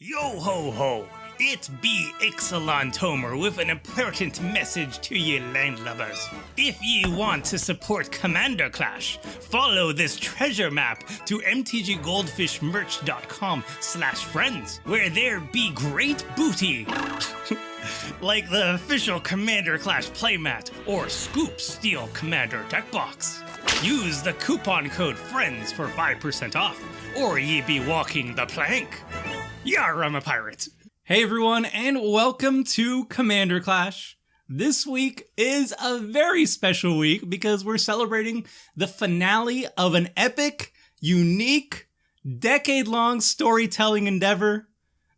Yo ho ho! It's B. Ixalan Tomer with an important message to ye landlubbers. If ye want to support Commander Clash, follow this treasure map to MTGGoldfishmerch.com/friends, where there be great booty. Like the official Commander Clash playmat or Scoop Steel Commander deck box. Use the coupon code FRIENDS for 5% off, or ye be walking the plank. Yar, I'm a pirate. Hey everyone, and welcome to Commander Clash. This week is a very special week because we're celebrating the finale of an epic, unique, decade-long storytelling endeavor.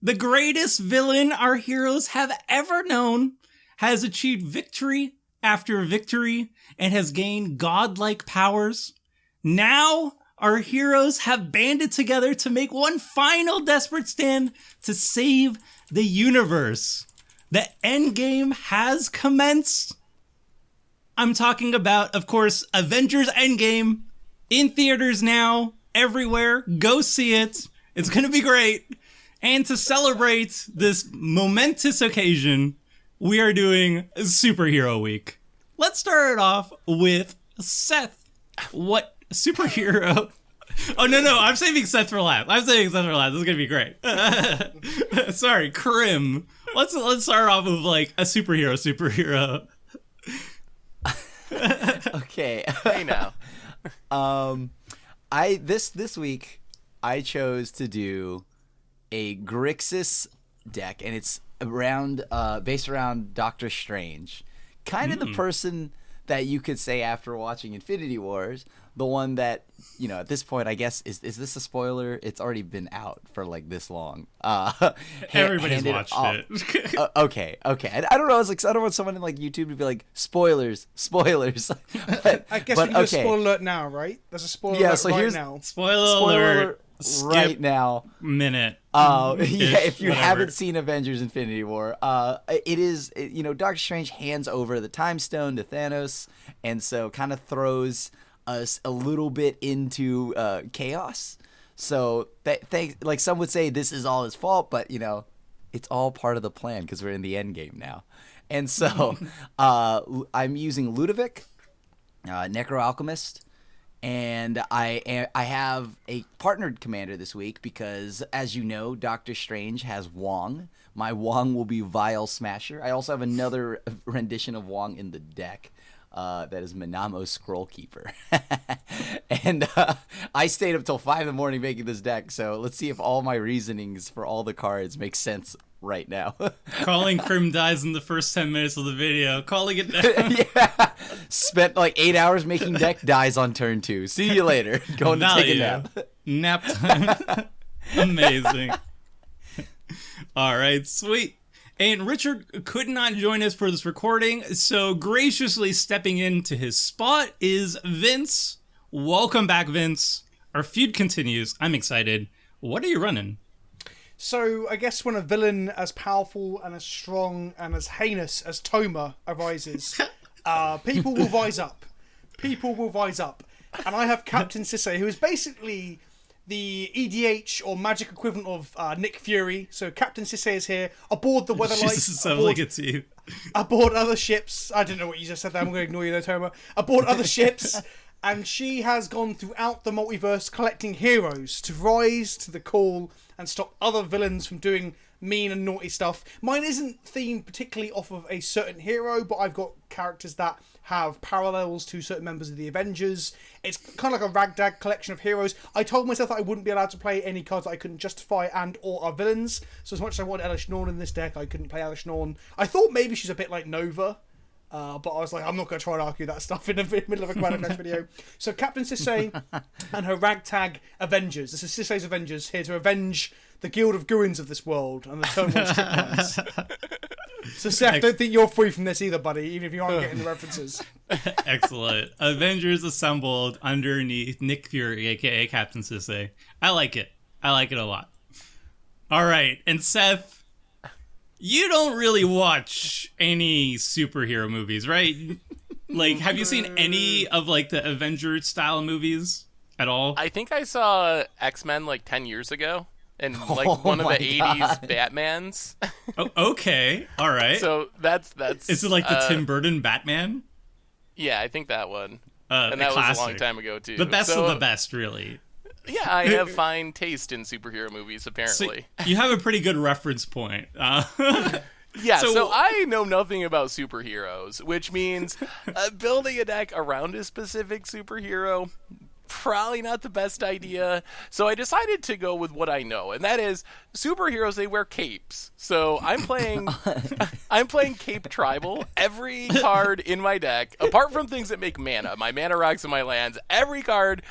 The greatest villain our heroes have ever known has achieved victory after victory and has gained godlike powers. Now, our heroes have banded together to make one final desperate stand to save the universe. The Endgame has commenced. I'm talking about, of course, Avengers Endgame, in theaters now, everywhere. Go see it. It's going to be great. And to celebrate this momentous occasion, we are doing Superhero Week. Let's start it off with Seth. What superhero? Oh, no, I'm saving Seth for last. This is going to be great. Sorry, Crim. Let's start off with, like, a superhero. Okay. Hey now. This week I chose to do a Grixis deck, and it's based around Doctor Strange. Kind of the person that you could say after watching Infinity Wars, the one that, you know, at this point, I guess, is this a spoiler? It's already been out for like this long. Everybody's watched it. Okay. I don't know. I don't want someone in like YouTube to be like, spoilers. I guess we can do a spoiler alert now, right? There's a spoiler alert right now. Spoiler alert. Right now. Minute. If you whatever. haven't seen Avengers Infinity War, Doctor Strange hands over the Time Stone to Thanos, and so kind of throws us a little bit into chaos. So like some would say this is all his fault, but you know, it's all part of the plan because we're in the Endgame now. And so I'm using Ludevic, Necro-Alchemist, and I have a partnered commander this week because, as you know, Doctor Strange has Wong. My Wong will be Vial Smasher. I also have another rendition of Wong in the deck. That is Manamo Scrollkeeper. And I stayed up till 5 in the morning making this deck, so let's see if all my reasonings for all the cards make sense right now. Calling Crim dies in the first 10 minutes of the video. Calling it down. Yeah. Spent like 8 hours making deck, dies on turn 2. See you later. Going to take a nap. Nap time. Amazing. All right, sweet. And Richard could not join us for this recording, so graciously stepping into his spot is Vince. Welcome back, Vince. Our feud continues. I'm excited. What are you running? So, I guess when a villain as powerful and as strong and as heinous as Tomer arises, people will rise up. And I have Captain Sisay, who is basically the EDH or magic equivalent of Nick Fury. So Captain Sisay is here aboard the Weatherlight. Jesus, sounds like it's you. Aboard other ships. I didn't know what you just said there. I'm going to ignore you there, Tomer. Aboard other ships. And she has gone throughout the multiverse collecting heroes to rise to the call and stop other villains from doing mean and naughty stuff. Mine isn't themed particularly off of a certain hero, but I've got characters that have parallels to certain members of the Avengers. It's kind of like a ragtag collection of heroes. I told myself that I wouldn't be allowed to play any cards that I couldn't justify and or are villains. So as much as I wanted Elish Norn in this deck, I couldn't play Elish Norn. I thought maybe she's a bit like Nova. But I was like, I'm not going to try and argue that stuff in the middle of a Commander Clash video. So Captain Sisay and her ragtag Avengers. This is Sisay's Avengers, here to avenge the Guild of Guins of this world and the Turn 1 strip lines. So Seth, don't think you're free from this either, buddy, even if you aren't getting the references. Excellent. Avengers assembled underneath Nick Fury, a.k.a. Captain Sisay. I like it a lot. All right, and Seth, you don't really watch any superhero movies, right? Like, have you seen any of, like, the Avengers style movies at all? I think I saw X-Men like 10 years ago. and like one of my the 80s God. Batmans. Oh, okay, all right. So that's Is it like the Tim Burton Batman? Yeah, I think that one. And that was a long time ago too. The best so, of the best, really. Yeah, I have fine taste in superhero movies, apparently. So you have a pretty good reference point. Yeah, So- so I know nothing about superheroes, which means building a deck around a specific superhero, probably not the best idea. So I decided to go with what I know, and that is superheroes, they wear capes. So I'm playing Cape Tribal. Every card in my deck, apart from things that make mana, my mana rocks and my lands, every card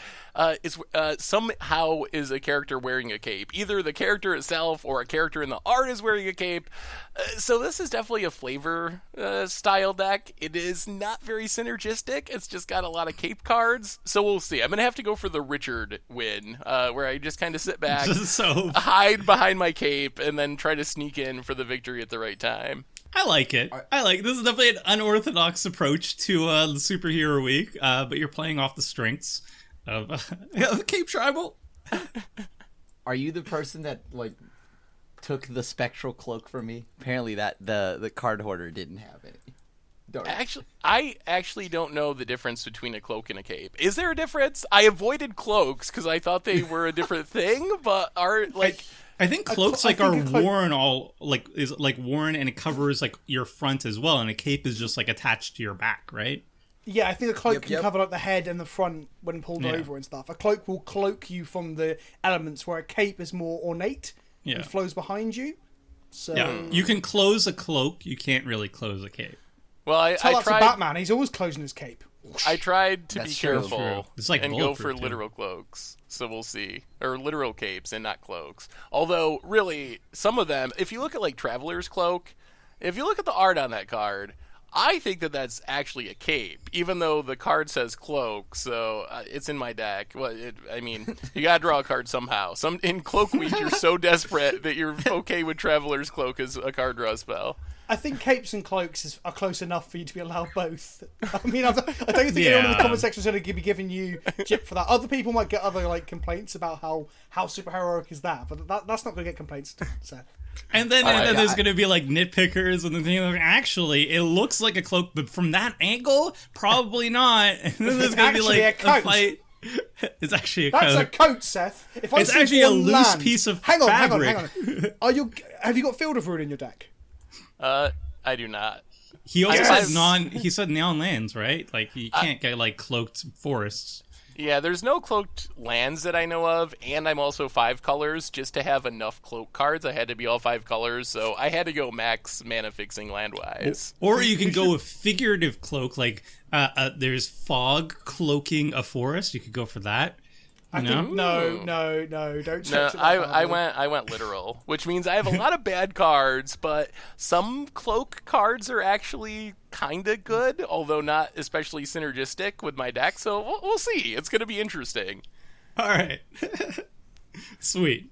is somehow is a character wearing a cape. Either the character itself or a character in the art is wearing a cape. So this is definitely a flavor style deck. It is not very synergistic. It's just got a lot of cape cards. So we'll see. I'm going to have to go for the Richard win, where I just kind of sit back, So hide behind my cape, and then try to sneak in for the victory at the right time. I like it. This is definitely an unorthodox approach to the superhero week, but you're playing off the strengths of Cape Tribal. Are you the person that like took the spectral cloak from me? Apparently that the card hoarder didn't have any. Darn. I actually don't know the difference between a cloak and a cape. Is there a difference? I avoided cloaks because I thought they were a different thing, but are like... I think cloaks I think are a cloak- worn is worn and it covers like your front as well, and a cape is just like attached to your back, right? Yeah, I think a cloak Yep, can yep. cover like the head and the front when pulled Yeah. over and stuff. A cloak will cloak you from the elements, where a cape is more ornate Yeah. and flows behind you. So Yeah, you can close a cloak, you can't really close a cape. Well, I tell that to tried... Batman. He's always closing his cape. I tried to be That's true. careful True. It's like and go for bulletproof, too. literal cloaks. So we'll see. Or literal capes and not cloaks. Although, really, some of them, if you look at like Traveler's Cloak, if you look at the art on that card, I think that that's actually a cape, even though the card says cloak, so it's in my deck. Well, you gotta draw a card somehow. In Cloak Week, you're so desperate that you're okay with Traveler's Cloak as a card draw spell. I think capes and cloaks are close enough for you to be allowed both. I mean, I don't think Yeah. anyone in the comment section is going to be giving you jip for that. Other people might get other like complaints about how superheroic is that, but that's not going to get complaints, Seth. And then right, there's I- gonna be like nitpickers and the thing like, actually it looks like a cloak, but from that angle, probably not. And then there's gonna be actually like a coat. fight. It's actually a That's coat. a coat, Seth. If I It's see actually a one loose land- piece of hang on, fabric. Hang on. Have you got Field of Ruin in your deck? I do not. He also Yes. said he said neon lands, right? Like you can't get like cloaked forests. Yeah, there's no cloaked lands that I know of, and I'm also 5 colors. Just to have enough cloak cards, I had to be all 5 colors, so I had to go max mana fixing land-wise. Or you can go with figurative cloak, like there's fog cloaking a forest. You could go for that. I think no, don't No, stretch it that I badly. went literal, which means I have a lot of bad cards, but some cloak cards are actually kind of good, although not especially synergistic with my deck. So we'll see. It's going to be interesting. All right. Sweet.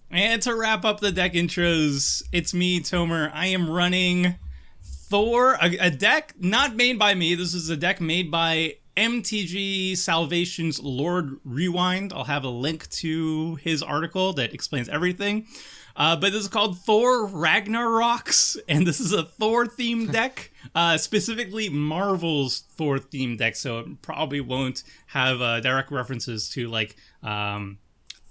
And to wrap up the deck intros, it's me, Tomer. I am running Thor, a deck not made by me. This is a deck made by MTG Salvation's Lord Rewind. I'll have a link to his article that explains everything. But this is called Thor Ragnaroks, and this is a Thor-themed deck, specifically Marvel's Thor-themed deck, so it probably won't have direct references to, like,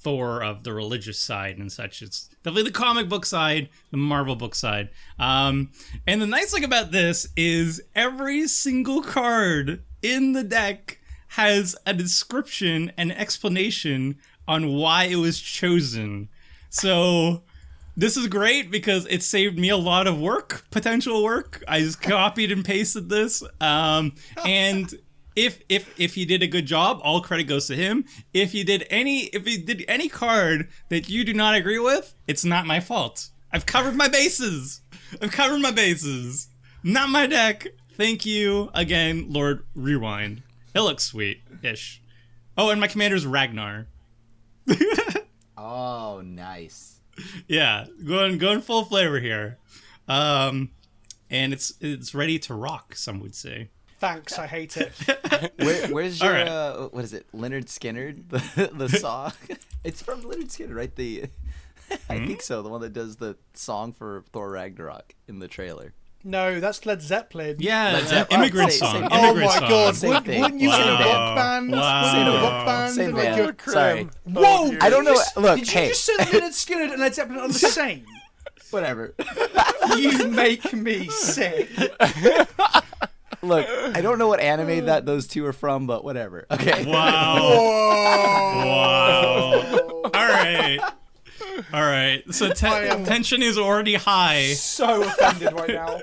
Thor of the religious side and such. It's definitely the comic book side, the Marvel book side. And the nice thing about this is every single card in the deck has a description and explanation on why it was chosen. So this is great because it saved me a lot of work, potential work. I just copied and pasted this. And if he did a good job, all credit goes to him. If he did any card that you do not agree with, it's not my fault. I've covered my bases. Not my deck. Thank you again, Lord Rewind. It looks sweet-ish. Oh, and my commander's Ragnar. Oh, nice. Yeah, going full flavor here. And it's ready to rock, some would say. Thanks, I hate it. Where's All your right. what is it? Leonard Skinner, the saw. It's from Leonard Skinner, right? I think so. The one that does the song for Thor Ragnarok in the trailer. No, that's Led Zeppelin. Yeah, Led Zeppelin. immigrant Same- song. same- Oh immigrant my song. god, Same thing. wouldn't you say a rock band? Wow. Say a rock band? Same and like band. your- Sorry. Whoa! I don't know. Look, Did you hey, just say Lynyrd Skynyrd and Led Zeppelin on the same? whatever. You make me sick. Look, I don't know what anime that those two are from, but whatever. Okay. Wow. Whoa! Wow. All right. So tension is already high. So offended right now.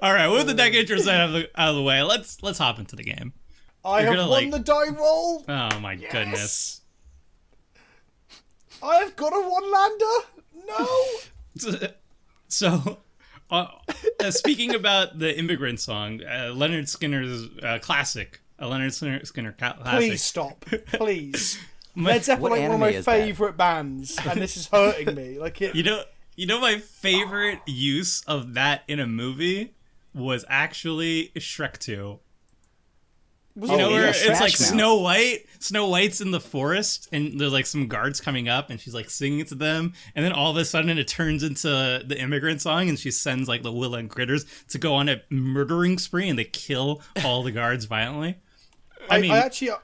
All right. With the deck intros out of the way, let's hop into the game. I You're have gonna, won the die roll. Oh my goodness. I have got a one-lander. No. So, speaking about the immigrant song, Leonard Skinner's classic, Leonard Skinner classic. Please stop. Please. Led Zeppelin What are one of anime my is that? favorite bands, and this is hurting me. Like it. You know, my favorite use of that in a movie was actually Shrek 2. Was You know it- where yeah, it's Smash like Mouth. Snow White. Snow White's in the forest, and there's like some guards coming up, and she's like singing to them, and then all of a sudden it turns into the immigrant song, and she sends like the Will and Critters to go on a murdering spree, and they kill all the guards violently. I mean,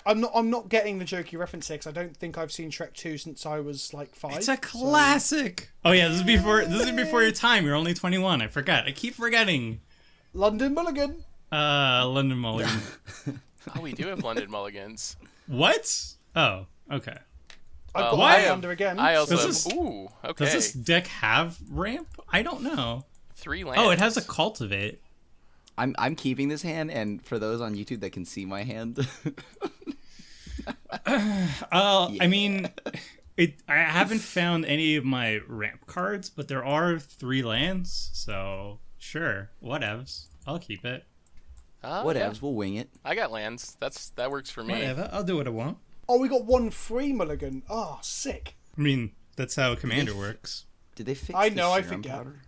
I'm not getting the jokey reference here 'cause I don't think I've seen Shrek 2 since I was like 5. it's a classic. Oh yeah, this is before your time. You're only 21. I forgot. I keep forgetting. London Mulligan. London Mulligan. Oh, we do have London Mulligans. What? Oh, okay. I've got why- Highlander again. I also Does have, this- ooh, okay. Does this deck have ramp? I don't know. 3 lands. Oh, it has a cultivate. I'm keeping this hand, and for those on YouTube that can see my hand, I mean, I haven't found any of my ramp cards, but there are 3 lands, so sure, whatevs. I'll keep it. whatevs, Yeah. we'll wing it. I got lands. That works for me. Whatever. I'll do what I want. Oh, we got one free Mulligan. Oh, sick. I mean, that's how Commander works. Did they fix? I the know, I serum forget. powder?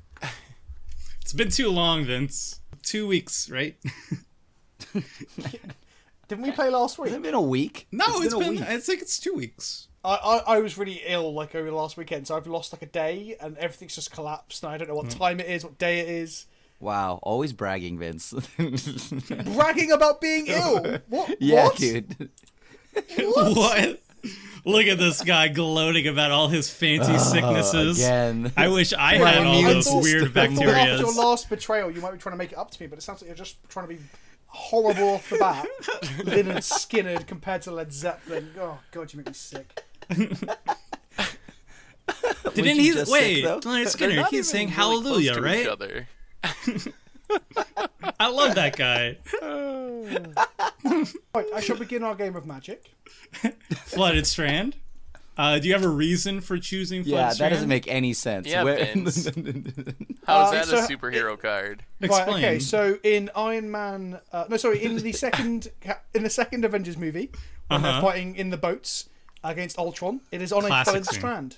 It's been too long, Vince. 2 weeks, right? Didn't we play last week? Has it been a week? No, it's a been. week. I think it's 2 weeks. I was really ill like over the last weekend, so I've lost like a day and everything's just collapsed and I don't know what time it is, what day it is. Wow, always bragging, Vince. Bragging about being ill. What? Yeah, what? dude. What? Look at this guy gloating about all his fancy sicknesses. Again. I wish I Right, had all I those thought- weird I thought after your bacterias. last betrayal, you might be trying to make it up to me, but it sounds like you're just trying to be horrible off the bat. Lynyrd Skynyrd compared to Led Zeppelin. Oh god, you make me sick. Didn't you he? just Wait, sick, though? Leonard They're Skinner. not He's even saying really close hallelujah, to right? Each other. I love that guy. Right, I shall begin our game of Magic. Flooded Strand. Do you have a reason for choosing Flooded Yeah, Strand? that doesn't make any sense. Yeah, Where- Vince. How is that so- a superhero card? Explain. Right, okay, so in Iron Man, in the second Avengers movie, when they're fighting in the boats against Ultron, it is on Classic a flooded scene. strand.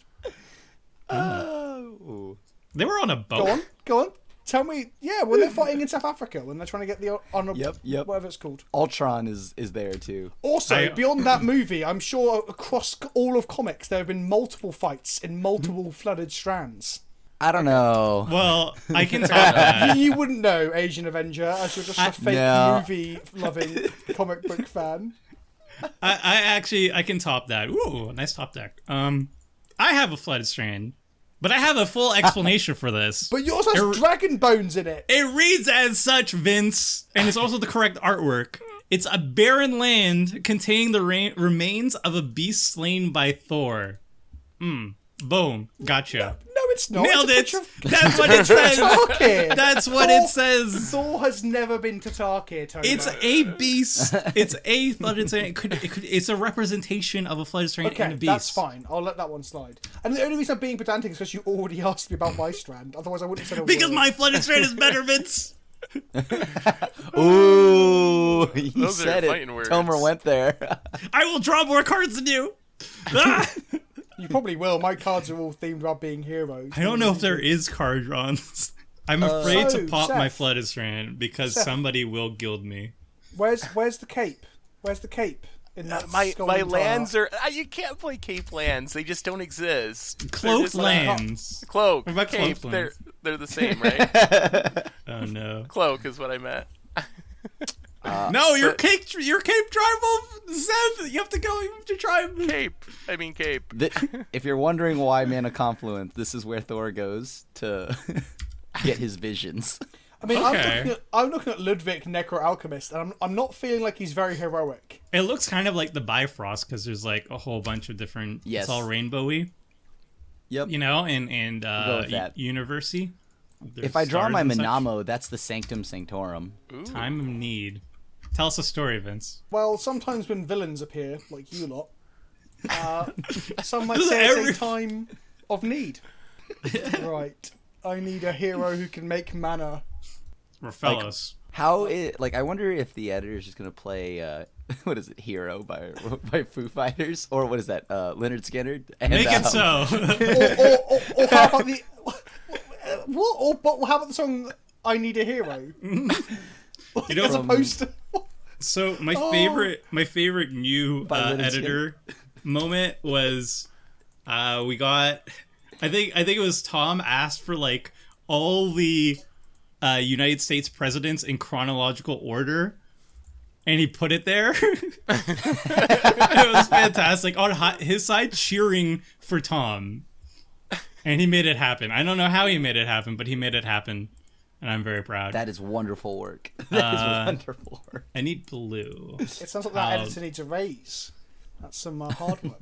Oh. They were on a boat. Go on. Tell me, yeah, when they're fighting in South Africa, when they're trying to get the honorable, Yep. whatever it's called. Ultron is there too. Also, beyond that movie, I'm sure across all of comics there have been multiple fights in multiple flooded strands. I don't know. Well, I can top that. You wouldn't know, Asian Avenger, as you're just a fake No. movie-loving comic book fan. I can top that. Ooh, nice top deck. I have a Flooded Strand, but I have a full explanation for this. But yours has dragon bones in it. It reads as such, Vince, and it's also the correct artwork. It's a barren land containing the remains of a beast slain by Thor. Boom. Gotcha. No, it's not. Nailed it's a it. picture of That's what it says. Tarkir. That's what it says. Thor has never been to Tarkir, Tony. It's a beast. It's a flooded strand. It's a representation of a flooded strand and a Okay, beast. that's fine. I'll let that one slide. And the only reason I'm being pedantic is because you already asked me about my strand. Otherwise, I wouldn't have said a Because word. my flooded strand is better, Vince. Ooh, you Those are said it. fighting words. Tomer went there. I will draw more cards than you. Ah! You probably will. My cards are all themed about being heroes. I don't know if there is card draws. I'm afraid So, to pop my Seth. flooded strand because Seth. somebody will gild me. Where's the cape? Where's the cape in that My Scotland lands art. are. You can't play Cape lands. They just don't exist. They're Cloak just like- lands. Cloak. What about Cape. cloak They're lands? they're the same, right? Oh no. Cloak is what I meant. No, your Cape tribal, Seth. You have to go. You have to try. Cape. I mean Cape. If you're wondering why Mana Confluence, this is where Thor goes to get his visions. I mean, Okay. I'm looking at Ludevic Necro-Alchemist, and I'm not feeling like he's very heroic. It looks kind of like the Bifrost because there's like a whole bunch of different. Yes. It's all rainbowy. Yep. You know, and go with that. Universi. If I draw Stars my and such. Manamo, that's the Sanctum Sanctorum. Ooh. Time of need. Tell us a story, Vince. Well, sometimes when villains appear, like you lot, some might This is say it's every- a time of need. Right. I need a hero who can make mana. We're fellows. I wonder if the editor is just gonna play what is it, Hero by Foo Fighters, or what is that, Leonard Skinner? And, Make it so. Or how about the what? Or how about the song "I Need a Hero"? You know, As opposed to so my favorite new By Leonard editor moment was we got I think it was Tom asked for like all the United States presidents in chronological order, and he put it there. It was fantastic. On his side, cheering for Tom, and he made it happen. I don't know how he made it happen, but he made it happen, and I'm very proud. That is wonderful work. That is wonderful work. I need blue. it sounds like that editor needs a raise. That's some hard work.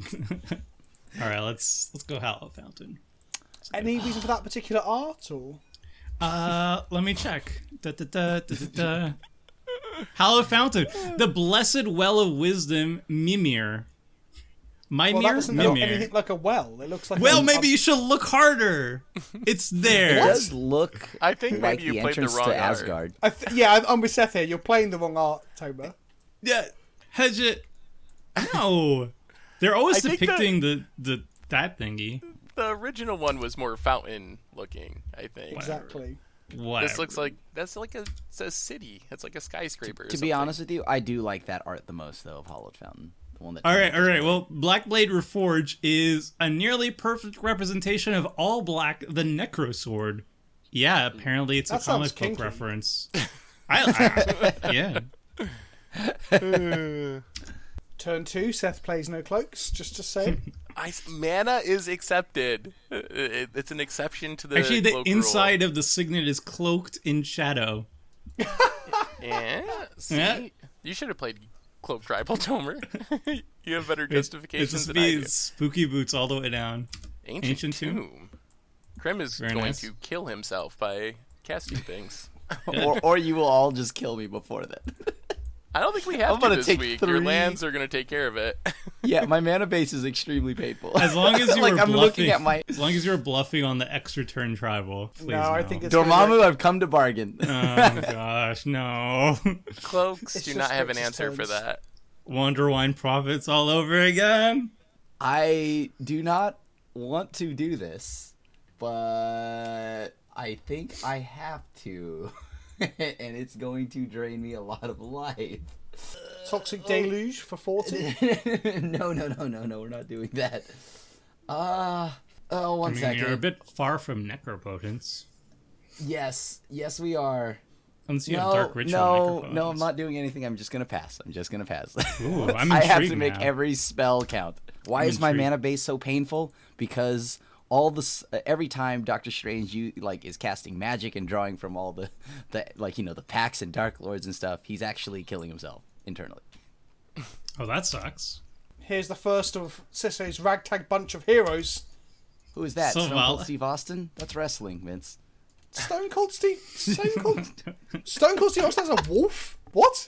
All right, let's go Hollow Fountain. Any reason for that particular art, or Let me check. Hollow Fountain, the Blessed Well of Wisdom, Mimir. well, that Mimir, doesn't look Mimir. anything like a well. It looks like Well, maybe you should look harder. It's It there. does look I think like maybe you the played the entrance wrong to art. Asgard. I'm with Seth here. You're playing the wrong art, Toba. Yeah, hedge it. No, they're always I think depicting the that thingy. The original one was more fountain looking, I think. Exactly. What? This looks like it's a city. It's like a skyscraper. Or To be honest with you, I do like that art the most, though, of Hollowed Fountain. The one that All right. Well, Blackblade Reforge is a nearly perfect representation of all black, the Necro Sword. Yeah, apparently it's That a sounds comic book kinky. reference. Yeah. Turn 2, Seth plays no cloaks, just to say. Mana is accepted. It's an exception to the Actually, the cloak inside of the signet is cloaked in shadow. rule. Yeah, see? Yeah. You should have played Cloak Tribal Tomer. You have better It's justifications just than I be do. spooky boots all the way down. Ancient Tomb. Crim is Very going nice. to kill himself by casting things. or you will all just kill me before that. I don't think we have I'm gonna to this take week. Your 3. lands are going to take care of it. Yeah, my mana base is extremely painful. As long as you Like, were I'm bluffing, looking at my as long as you were bluffing on the extra turn tribal. Please No, I think it's Dormammu. I've come to bargain. Oh gosh, no. Cloaks It's do just not have an Grixis answer for turns. that. Wonder Wine Prophets all over again. I do not want to do this, but I think I have to. And it's going to drain me a lot of life. Toxic Deluge for 40. No, we're not doing that. One I mean, second. you're a bit far from Necropotence. Yes, we are. Unless you have Dark Ritual Necropotence. No, I'm not doing anything. I'm just gonna pass. Ooh, I'm I have to intrigued make now. every spell count. Why I'm is my intrigued. mana base so painful? Because every time Doctor Strange is casting magic and drawing from all the the packs and Dark Lords and stuff, he's actually killing himself internally. Oh, that sucks. Here's the first of Sissay's ragtag bunch of heroes. Who is that? So Stone Val- Cold Steve Austin? That's wrestling, Vince. Stone Cold Steve Steve Austin's a wolf? What?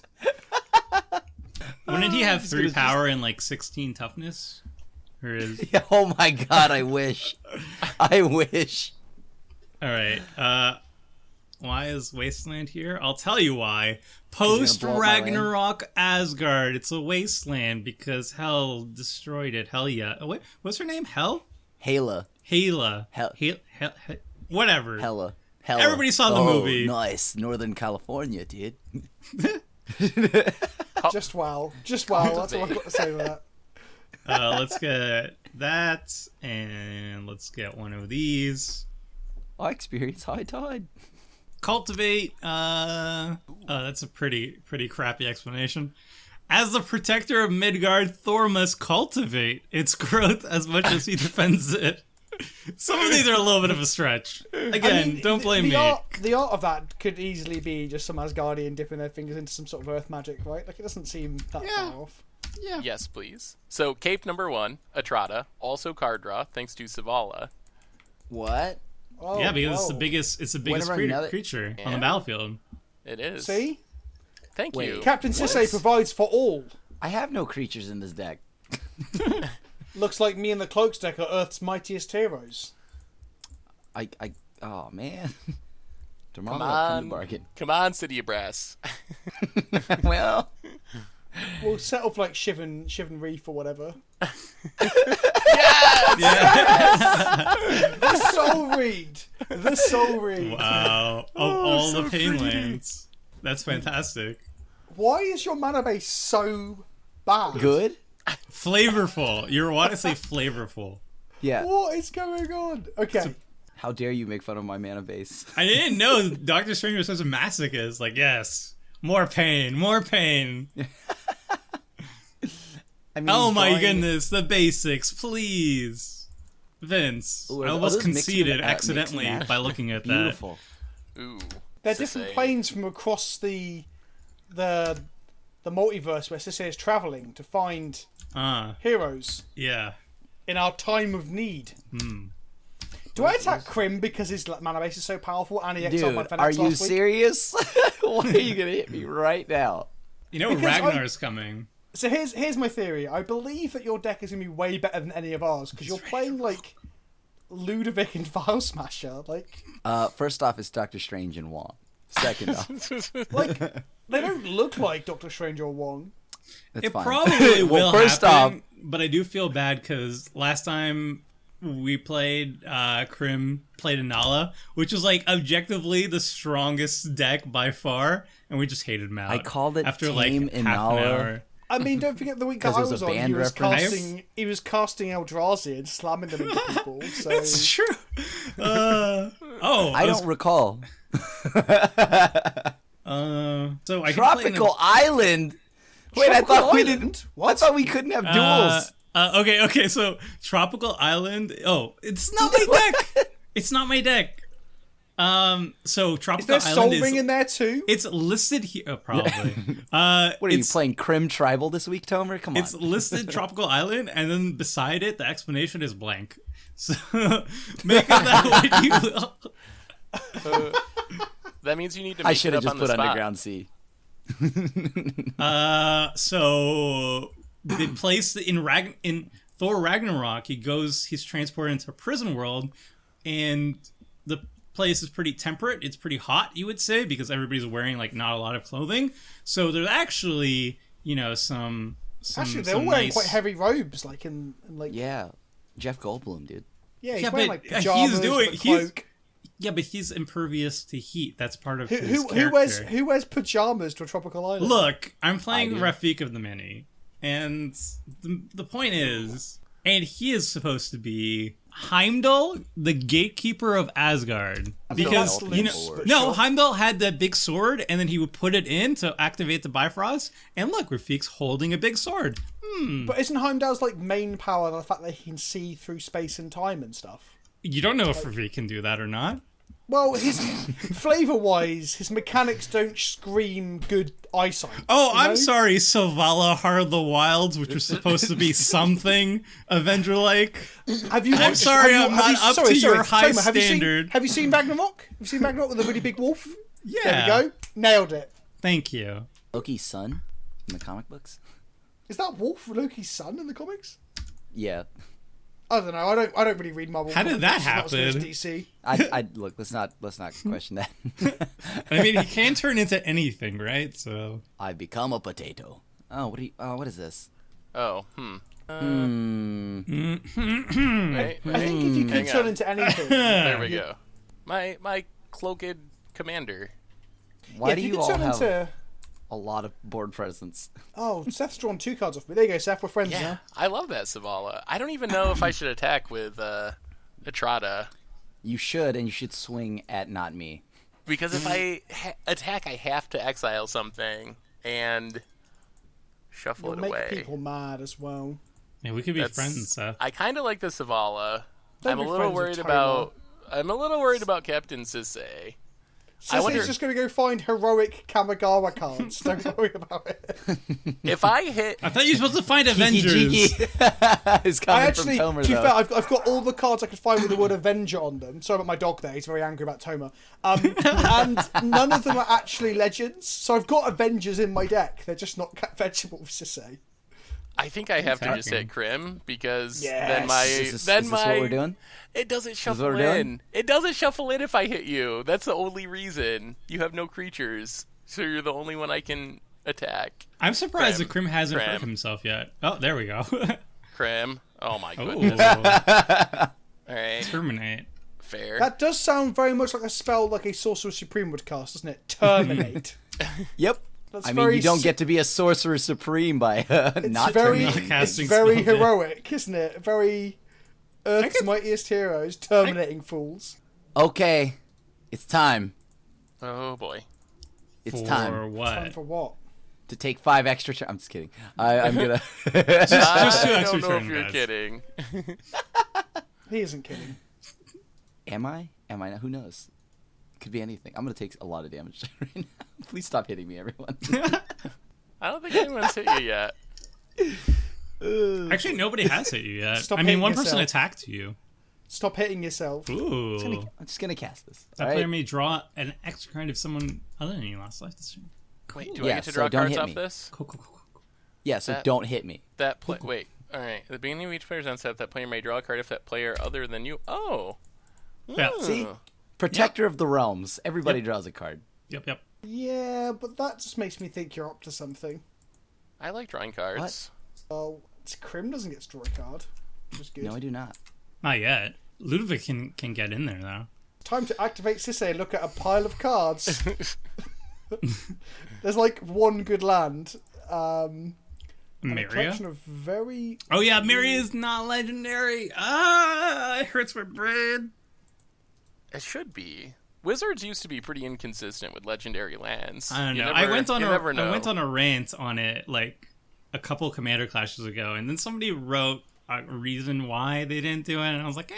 Wouldn't he have He's 3 gonna power and like 16 toughness? Or is Oh my god, I wish. I wish. all right? Why is Wasteland here? I'll tell you why. Post blow up my land? Ragnarok Asgard. It's a wasteland because Hell destroyed it. Hell yeah. Oh, wait, what's her name? Hel? Hela. Hela. Hel- Whatever. Hella. Everybody saw the Oh, movie. Nice. Northern California, dude. Just wow. Just wow. That's all I've got to say about that. Let's get that, and let's get one of these. I experience high tide. Cultivate. That's a pretty crappy explanation. As the protector of Midgard, Thor must cultivate its growth as much as he defends it. Some of these are a little bit of a stretch. Again, don't blame me. The art of that could easily be just some Asgardian dipping their fingers into some sort of earth magic, right? Like, it doesn't seem that far off. Yeah. Yes, please. So, cape number 1, Atrata, also card draw, thanks to Savala. What? Oh, Yeah, because whoa. it's the biggest Whenever creature on Yeah. the battlefield. It is. See? Thank Wait. you. Captain Sisay provides for all. I have no creatures in this deck. Looks like me and the Cloaks deck are Earth's mightiest heroes. Oh man. Come Tomorrow come on. to bargain. Come on, City of Brass. Well, We'll set off like Shivan Reef or whatever. The Soul Reed! The Soul Reed! Wow. Of all the Painlands. That's fantastic. Why is your mana base so bad? good. Flavorful. You want to say flavorful. Yeah. What is going on? Okay. How dare you make fun of my mana base? I didn't know Doctor Strange was such a masochist. Like, yes. More pain. More pain. I mean, Oh he's my drawing- goodness. The basics, please. Vince. Ooh, I are almost those mixing conceded and- mixing accidentally and by looking at that. Beautiful. Ooh. They're different Sisay. planes from across the multiverse where Sissy is travelling to find heroes Yeah. in our time of need. Do I attack Crim because his mana base is so powerful and he exiled my Dude, Fenix are you last week? serious? Why are you gonna hit me right now? You know Because Ragnar's coming. So here's my theory. I believe that your deck is going to be way better than any of ours because you're playing like Ludevic and Vial Smasher. Like First off, it's Doctor Strange and Wong. Second off, they don't look like Doctor Strange or Wong. that's It fine. probably Well, will first happen, but I do feel bad because last time we played, Crim played Anala, which was like objectively the strongest deck by far, and we just hated him out. I called it after Tame like half an Inala. hour. I mean, don't forget the week that 'Cause I it was was a on. band reference. He was casting Eldrazi and slamming them into people. So It's true. I don't recall. So I can play Tropical Island. Wait, I thought we Island? didn't. What? I thought we couldn't have duels. Okay. So Tropical Island. Oh, it's not my deck. It's not my deck. So Tropical there's Soul Island Ring is. in there too. It's listed here. Oh, probably. What are you it's, playing? Crim Tribal this week, Tomer? Come on. It's listed Tropical Island, and then beside it, the explanation is blank. So make of that what you will. That means you need to I make should it have up just on the put spot. Underground Sea. So the place in Thor Ragnarok, he's transported into a prison world, and the place is pretty temperate. It's pretty hot, you would say, because everybody's wearing like not a lot of clothing. So there's actually, some Actually, they're some all wearing nice- quite heavy robes, like in like Yeah, Jeff Goldblum, dude. yeah, he's Yeah, wearing but like he's pajamas, doing- with a he's- cloak. Yeah, but he's impervious to heat. That's part of his Who character. wears pajamas to a tropical island? Look, I'm playing I do. Rafik of the Many, and the point is, and he is supposed to be Heimdall, the gatekeeper of Asgard, because that's loose, but no, sure. Heimdall had that big sword, and then he would put it in to activate the Bifrost, and look, Rafik's holding a big sword. But isn't Heimdall's like main power the fact that he can see through space and time and stuff? You don't know if Rafik can do that or not. Well, his flavor-wise, his mechanics don't scream good eyesight. Oh, you I'm know? sorry, Savala Heart of the Wilds, which was supposed to be something Avenger-like. Have you? I'm watched- sorry, have you- I'm have not you- up to your high Tomer, standard. Have you seen Ragnarok? Have you seen Ragnarok with a really big wolf? Yeah. There we go. Nailed it. Thank you. Loki's son in the comic books. Is that Wolf Loki's son in the comics? Yeah, I don't know. I don't really read Marvel. How did comics. that It's not so much happen? DC. I look. Let's not question that. I mean, he can turn into anything, right? So I become a potato. Oh, what is this? Oh, Hmm. Wait, I think if you can Hang turn on. into anything, There we go. My cloaked commander. Why yeah, do if you you could all turn have? into a lot of board presence. Oh, Seth's drawn 2 cards off me. There you go, Seth. We're friends Yeah, now. I love that Savala. I don't even know if I should attack with Etrata. You should, and you should swing at not me. Because if I attack, I have to exile something and shuffle You'll it make away. people mad as well. Yeah, we could be friends, Seth. I kind of like the Savala. Don't I'm a be little friends with worried Toma. about. I'm a little worried about Captain Sisay. I wonder Sissy's just going to go find heroic Kamigawa cards. Don't worry about it. if I hit. I thought you were supposed to find Avengers. Is coming I actually, from Tomer, to be though. fair, I've got all the cards I could find with the word Avenger on them. Sorry about my dog there. He's very angry about Toma. And none of them are actually legends. So I've got Avengers in my deck. They're just not fetchable for Sisay. I think I have to just Attacking. hit Crim because Yes. then my Is then this my what we're doing? it doesn't shuffle what we're doing? in. It doesn't shuffle in if I hit you. That's the only reason. You have no creatures, so you're the only one I can attack. I'm surprised Crim. that Crim hasn't Crim. hurt himself yet. Oh, there we go. Crim. Oh my Oh, goodness. All right, terminate. fair. That does sound very much like a spell like a Sorcerer Supreme would cast, doesn't it? Terminate. Yep. That's I mean, very you don't get to be a sorcerer supreme by not very, terminating. Not casting it's very spell, yeah. heroic, isn't it? Very Earth's mightiest heroes terminating fools. Okay, it's time. Oh boy. It's For time what? Time for what? to take 5 extra turns. I'm just kidding. I'm gonna. Just two I extra don't know if turn, you're guys. kidding. He isn't kidding. Am I? Am I not? Who knows? Could be anything. I'm gonna take a lot of damage right now. Please stop hitting me, everyone. I don't think anyone's hit you yet. Actually, nobody has hit you yet. Stop I mean, hitting one person yourself. attacked you. Stop hitting yourself. Ooh. I'm just gonna cast this. That all player right? may draw an extra card if someone other than you lost life this turn. Wait, do Yeah, I get to so draw don't cards hit off me. this? Cool, cool, cool, cool. Yeah, so That- don't hit me. Wait. All right. At the beginning of each player's end step, that player may draw a card if that player other than you. Oh. Yeah. See, Protector of the Realms. Everybody draws a card. Yep. Yeah, but that just makes me think you're up to something. I like drawing cards. Oh, Crim doesn't get to draw a card, which is good. No, I do not. Not yet. Ludevic can get in there, though. Time to activate Sisay and look at a pile of cards. There's like one good land. And a Maria? collection of very... Oh, yeah, Maria is not legendary. Ah, it hurts my brain. It should be. Wizards used to be pretty inconsistent with legendary lands. I don't You know. never- I went on you never know. I went on a rant on it like a couple Commander Clashes ago, and then somebody wrote a reason why they didn't do it, and I was like,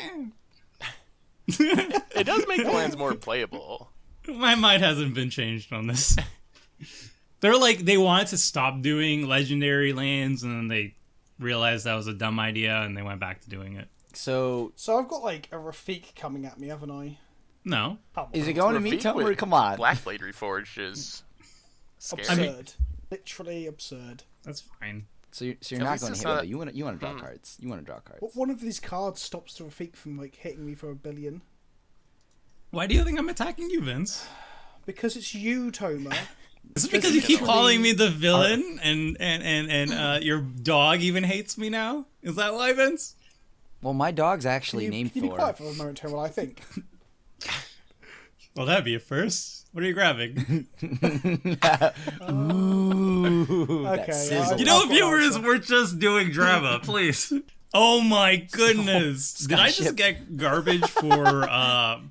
It does make the lands more playable. my mind hasn't been changed on this. They're like, they wanted to stop doing legendary lands, and then they realized that was a dumb idea, and they went back to doing it. So, So I've got like a Rafik coming at me, haven't I? No. Oh, is it going to me, Rafik Tomer? with Come on. Blackblade Reforged is scary. absurd. Literally absurd. That's fine. So you're At not least going to it's hit not- it. You want to draw cards. You want to draw cards. What one of these cards stops the Rafik from like hitting me for $1 billion? Why do you think I'm attacking you, Vince? Because it's you, Toma. Is it because you keep Literally- calling me the villain and your dog even hates me now? Is that why, Vince? Well, my dog's actually named Can you be quiet Thor. for a moment, Toma? I think. Well, that'd be a first. What are you grabbing? Ooh, that Okay, sizzle. You know, I'll viewers, answer. we're just doing drama, please. Oh my goodness! Did I just Skyship. get garbage for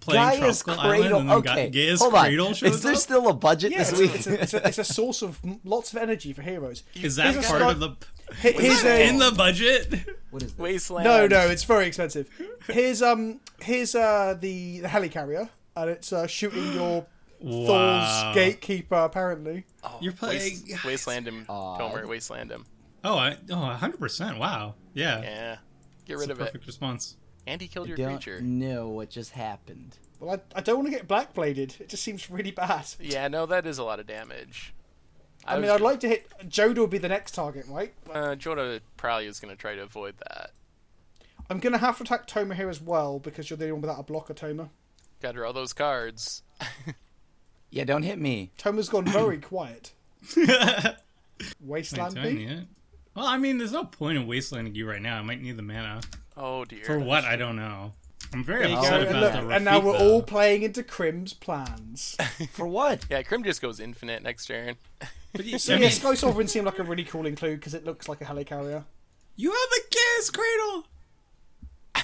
playing Gaia's Tropical Cradle. Island and then Okay, Gaia's hold on. Cradle shows Is there up? still a budget Yeah, this it's, week? it's a source of lots of energy for heroes. Is that Here's a part Sky- of the? Here's Is that a, in the budget? What is this? Wasteland. no, it's very expensive. Here's the helicarrier, and it's shooting your Wow. Thor's gatekeeper. Apparently, Oh, You're playing- Wasteland him, Tomer. Wasteland him. 100%. Wow. Yeah. Yeah. Get That's rid a of it. perfect response. And he killed your Don't creature. know what just happened. well, I don't want to get blackbladed. It just seems really bad. Yeah, no, that is a lot of damage. I mean, I'd like to hit Jodah would be the next target, right? Jodah probably is going to try to avoid that. I'm gonna have to attack Toma here as well because you're the only one without a blocker, Toma. Got to draw those cards. Yeah, don't hit me. Toma's gone very quiet. Wait, Wasteland do I B? need it? Well, I mean, there's no point in wastelanding you right now. I might need the mana. Oh dear. For what? I don't know. I'm very There you upset go. about And, look, the and now Rafik, we're though. all playing into Crim's plans. For what? Yeah, Crim just goes infinite next turn. But So yeah, Sky Sovereign seemed like a really cool include because it looks like a helicarrier. you have a gas cradle.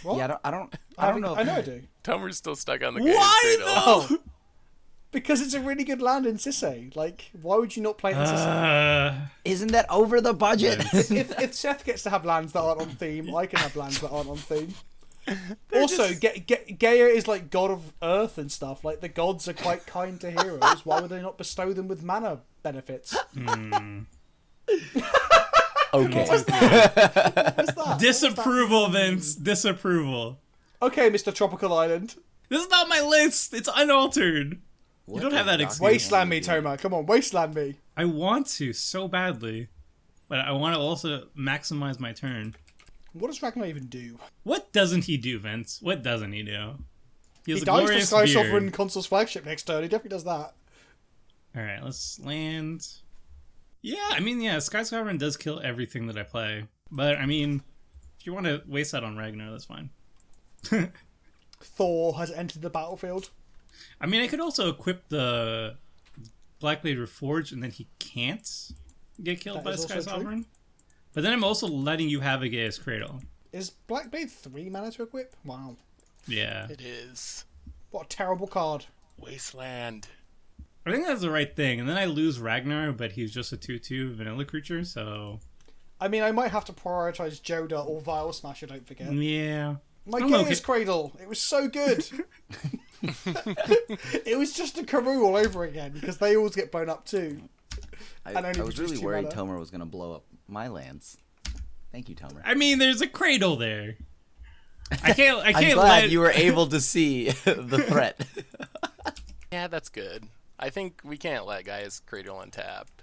What? Yeah, I don't know. I know I do. Tomer's still stuck on the Why Cradle. though? Because it's a really good land in Sisay. Like, why would you not play it in Sisay? Isn't that over the budget? If Seth gets to have lands that aren't on theme, I can have lands that aren't on theme. Also, Gaia is like god of earth and stuff. Like, the gods are quite kind to heroes. Why would they not bestow them with mana benefits? Okay. What's that? Disapproval, Vince. Disapproval. Okay, Mr. Tropical Island. This is not my list. It's unaltered. You don't have that excuse. Wasteland me, Toma. Come on, wasteland me. I want to so badly, but I want to also maximize my turn. What does Ragnar even do? What doesn't he do, Vince? What doesn't he do? He has a dies for glorious Sky beard. Sovereign Consul's flagship next turn. He definitely does that. All right, let's land. Yeah, I mean, yeah, Sky Sovereign does kill everything that I play, but I mean, if you want to waste that on Ragnar, that's fine. Thor has entered the battlefield. I mean, I could also equip the Blackblade Reforged, and then he can't get killed That by is Sky also true. Sovereign. But then I'm also letting you have a Gaia's Cradle. Is Blackblade 3 mana to equip? Wow. Yeah. It is. What a terrible card. Wasteland. I think that's the right thing. And then I lose Ragnar, but he's just a 2/2 vanilla creature, so... I mean, I might have to prioritize Jodah or Vial Smasher, don't forget. Yeah. My I'm Gaia's Cradle. It was so good. It was just a Karoo all over again, because they always get blown up too. I And only was produce really 2 worried mana. Tomer was going to blow up my lands. Thank you, Tomer. I mean, there's a cradle there. I can't I'm glad let... you were able to see the threat. Yeah, that's good. I think we can't let Gaia's Cradle untapped.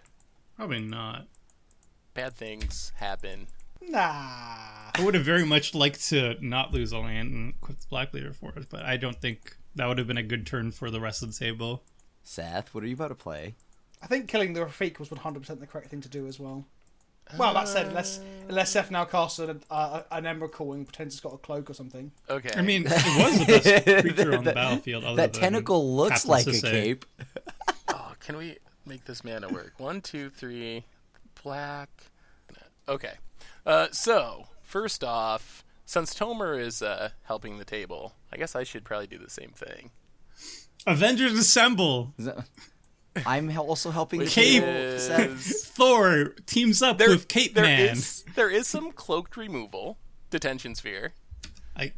Probably not. Bad things happen. Nah. I would have very much liked to not lose a land and quit the Black Leader for it, but I don't think that would have been a good turn for the rest of the table. Seth, what are you about to play? I think killing the Rafik was 100% the correct thing to do as well. Well, that said, unless Seth now casts an Emrakul and pretends it's got a cloak or something. Okay. I mean, it was the best creature on the battlefield. Other That than tentacle looks Captain like a Sisay. cape. Oh, can we make this mana work? 1, 2, 3, black. Okay. So, first off, since Tomer is helping the table, I guess I should probably do the same thing. Avengers Assemble. I'm also helping the Cape. table, Seth. Thor teams up with Cape Man. There is some cloaked removal. Detention Sphere.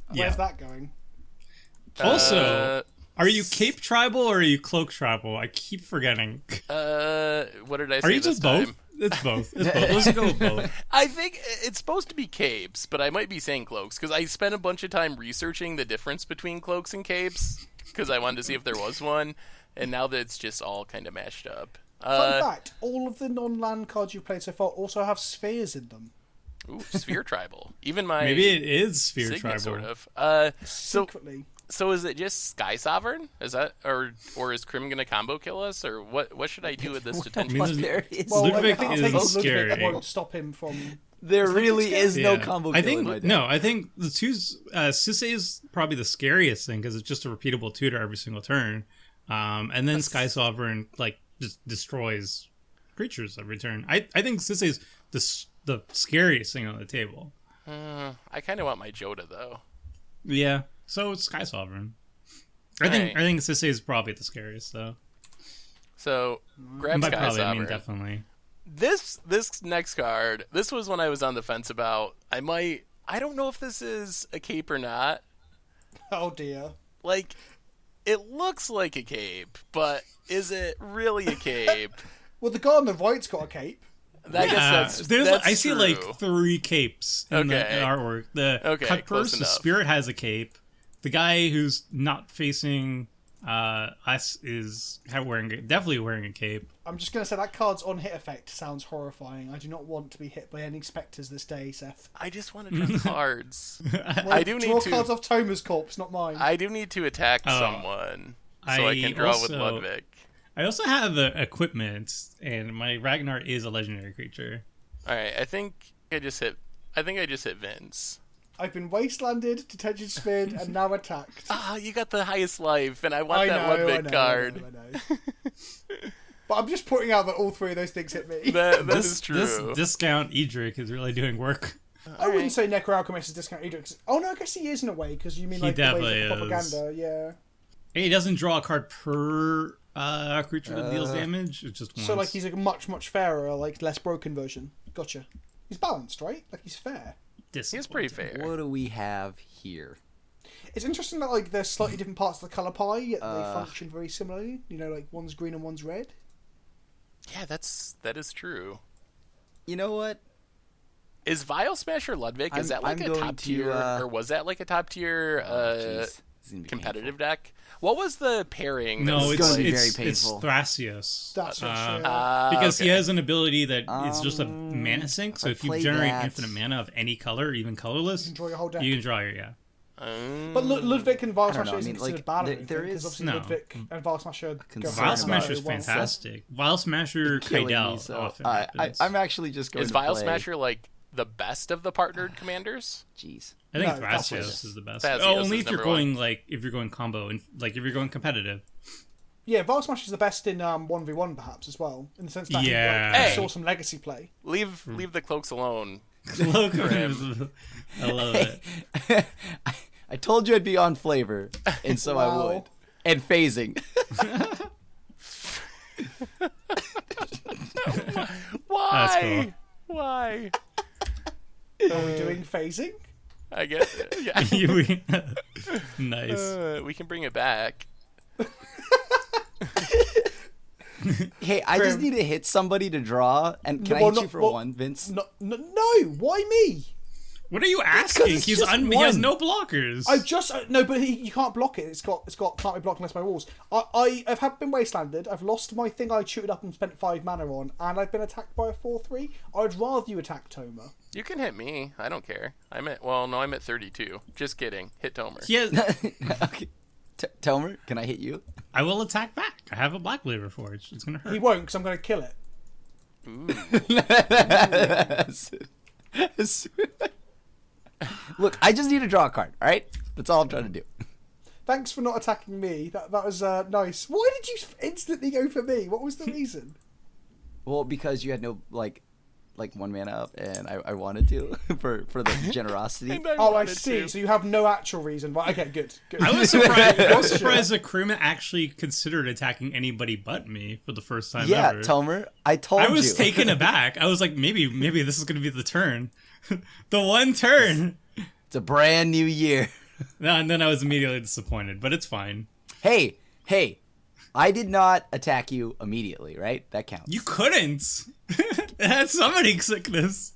Where's that going? Also, are you Cape Tribal or are you Cloak Tribal? I keep forgetting. What did I say Are you this just time? both? It's both. It's both. Let's go with both. I think it's supposed to be capes, but I might be saying cloaks because I spent a bunch of time researching the difference between cloaks and capes because I wanted to see if there was one, and now that it's just all kind of mashed up. Fun fact, all of the non-land cards you've played so far also have spheres in them. Ooh, Sphere Tribal. Even my Maybe it is Sphere Signet, Tribal. sort of. Secretly. So is it just Sky Sovereign? Is that or is Crim gonna combo kill us, or what should I do with this detention? I mean, There is Well, Ludevic I think is taking scary. Ludevic won't stop him from... there really scary? is no Yeah. combo I kill in think my deck. no. I think the two Sisay is probably the scariest thing because it's just a repeatable tutor every single turn, and then Sky Sovereign like just destroys creatures every turn. I think Sisay is the scariest thing on the table. I kind of want my Jodah though. Yeah, so it's Sky Sovereign. I think Sissay is probably the scariest though. So grab And by Sky probably, Sovereign. I mean definitely. This next card, this was one I was on the fence about. I don't know if this is a cape or not. Oh dear. Like, it looks like a cape, but is it really a cape? Well, the guy on the right's got a cape. I guess that's I see true. like 3 capes in the Okay. artwork. The Okay, cut close purse, the enough. spirit has a cape. The guy who's not facing us is definitely wearing a cape. I'm just going to say that card's on-hit effect sounds horrifying. I do not want to be hit by any spectres this day, Seth. I just want to draw cards. Well, I do draw need to. cards off Tomer's corpse, not mine. I do need to attack someone so I can draw with Ludevic. I also have equipment, and my Ragnar is a legendary creature. All right, I think I just hit Vince. I've been wastelanded, detention sphered, and now attacked. Ah, you got the highest life, and I want that Ludevic card. I know. But I'm just pointing out that all three of those things hit me. That is true. This discount Edric is really doing work. I wouldn't say Necro-Alchemist is discount either. Oh no, I guess he is in a way, because you mean He like the way definitely of is. propaganda, yeah. He doesn't draw a card per creature that deals damage. It's just once. So like he's a much fairer, like less broken version. Gotcha. He's balanced, right? Like he's fair. He's pretty fair. What do we have here? It's interesting that like there's slightly different parts of the color pie, yet they function very similarly. You know, like one's green and one's red. Yeah, that is true. You know what? Is Vial Smasher Ludevic, is that like I'm a going top tier, or was that like a top tier jeez. This is gonna be competitive deck? What was the pairing? No, It's gonna be very it's painful. Thrasios. That's Because he okay. has an ability that it's just a mana sink. So I if you played generate that. infinite mana of any color, even colorless, You can draw your whole deck. you can draw your But Ludwig and Vial I don't know, Smasher I isn't mean, considered like, bad or there anything, because is- obviously No. Ludwig and Vial Smasher go Concern hand Vial in about Smasher's hand well. fantastic. Vial Smasher Killing me, Kaidel so often I, happens. I'm actually just going Is to Vial play... Smasher like the best of the partnered commanders? Jeez. I think No, Thrasios Thrasios. is the best. Thrasios Only is if you're number one. going if you're going combo and like if you're going competitive. Yeah, Vial Smasher is the best in 1v1 perhaps as well, in the sense that Yeah. he Hey. saw some legacy play. Leave the cloaks alone. I love it. I told you I'd be on flavor, and so I Wow. would. And phasing. Why? cool. Why? Are we doing phasing? I guess. Yeah. Nice. We can bring it back. Hey, I just Crim. need to hit somebody to draw, and can I Well, hit no- you for well, one, Vince? No, why me? What are you 'cause asking? it's He just has one. no blockers. I've just no, but you can't block it. It's got can't be blocked unless by walls. I've been wastelanded. I've lost my thing I shooted up and spent 5 mana on, and I've been attacked by a 4/3. I'd rather you attack Toma. You can hit me. I don't care. I'm at 32. Just kidding. Hit Tomer. He has, Okay. Tomer, can I hit you? I will attack back. I have a Black Blade Reforged. It's gonna hurt. He won't, because I'm going to kill it. Look, I just need to draw a card, alright? That's all I'm trying to do. Thanks for not attacking me. That was nice. Why did you instantly go for me? What was the reason? Well, because you had no, like 1 mana up, and I wanted to, for the generosity. And Oh, I wanted see. to. So you have no actual reason. Right, okay, good. I was surprised. I was surprised that Crim actually considered attacking anybody but me for the first time Yeah, ever. Tomer, I told you. I was taken aback. I was like, maybe this is gonna be the turn, the one turn. It's a brand new year. No, and then I was immediately disappointed, but it's fine. Hey, I did not attack you immediately, right? That counts. You couldn't. That's summoning sickness.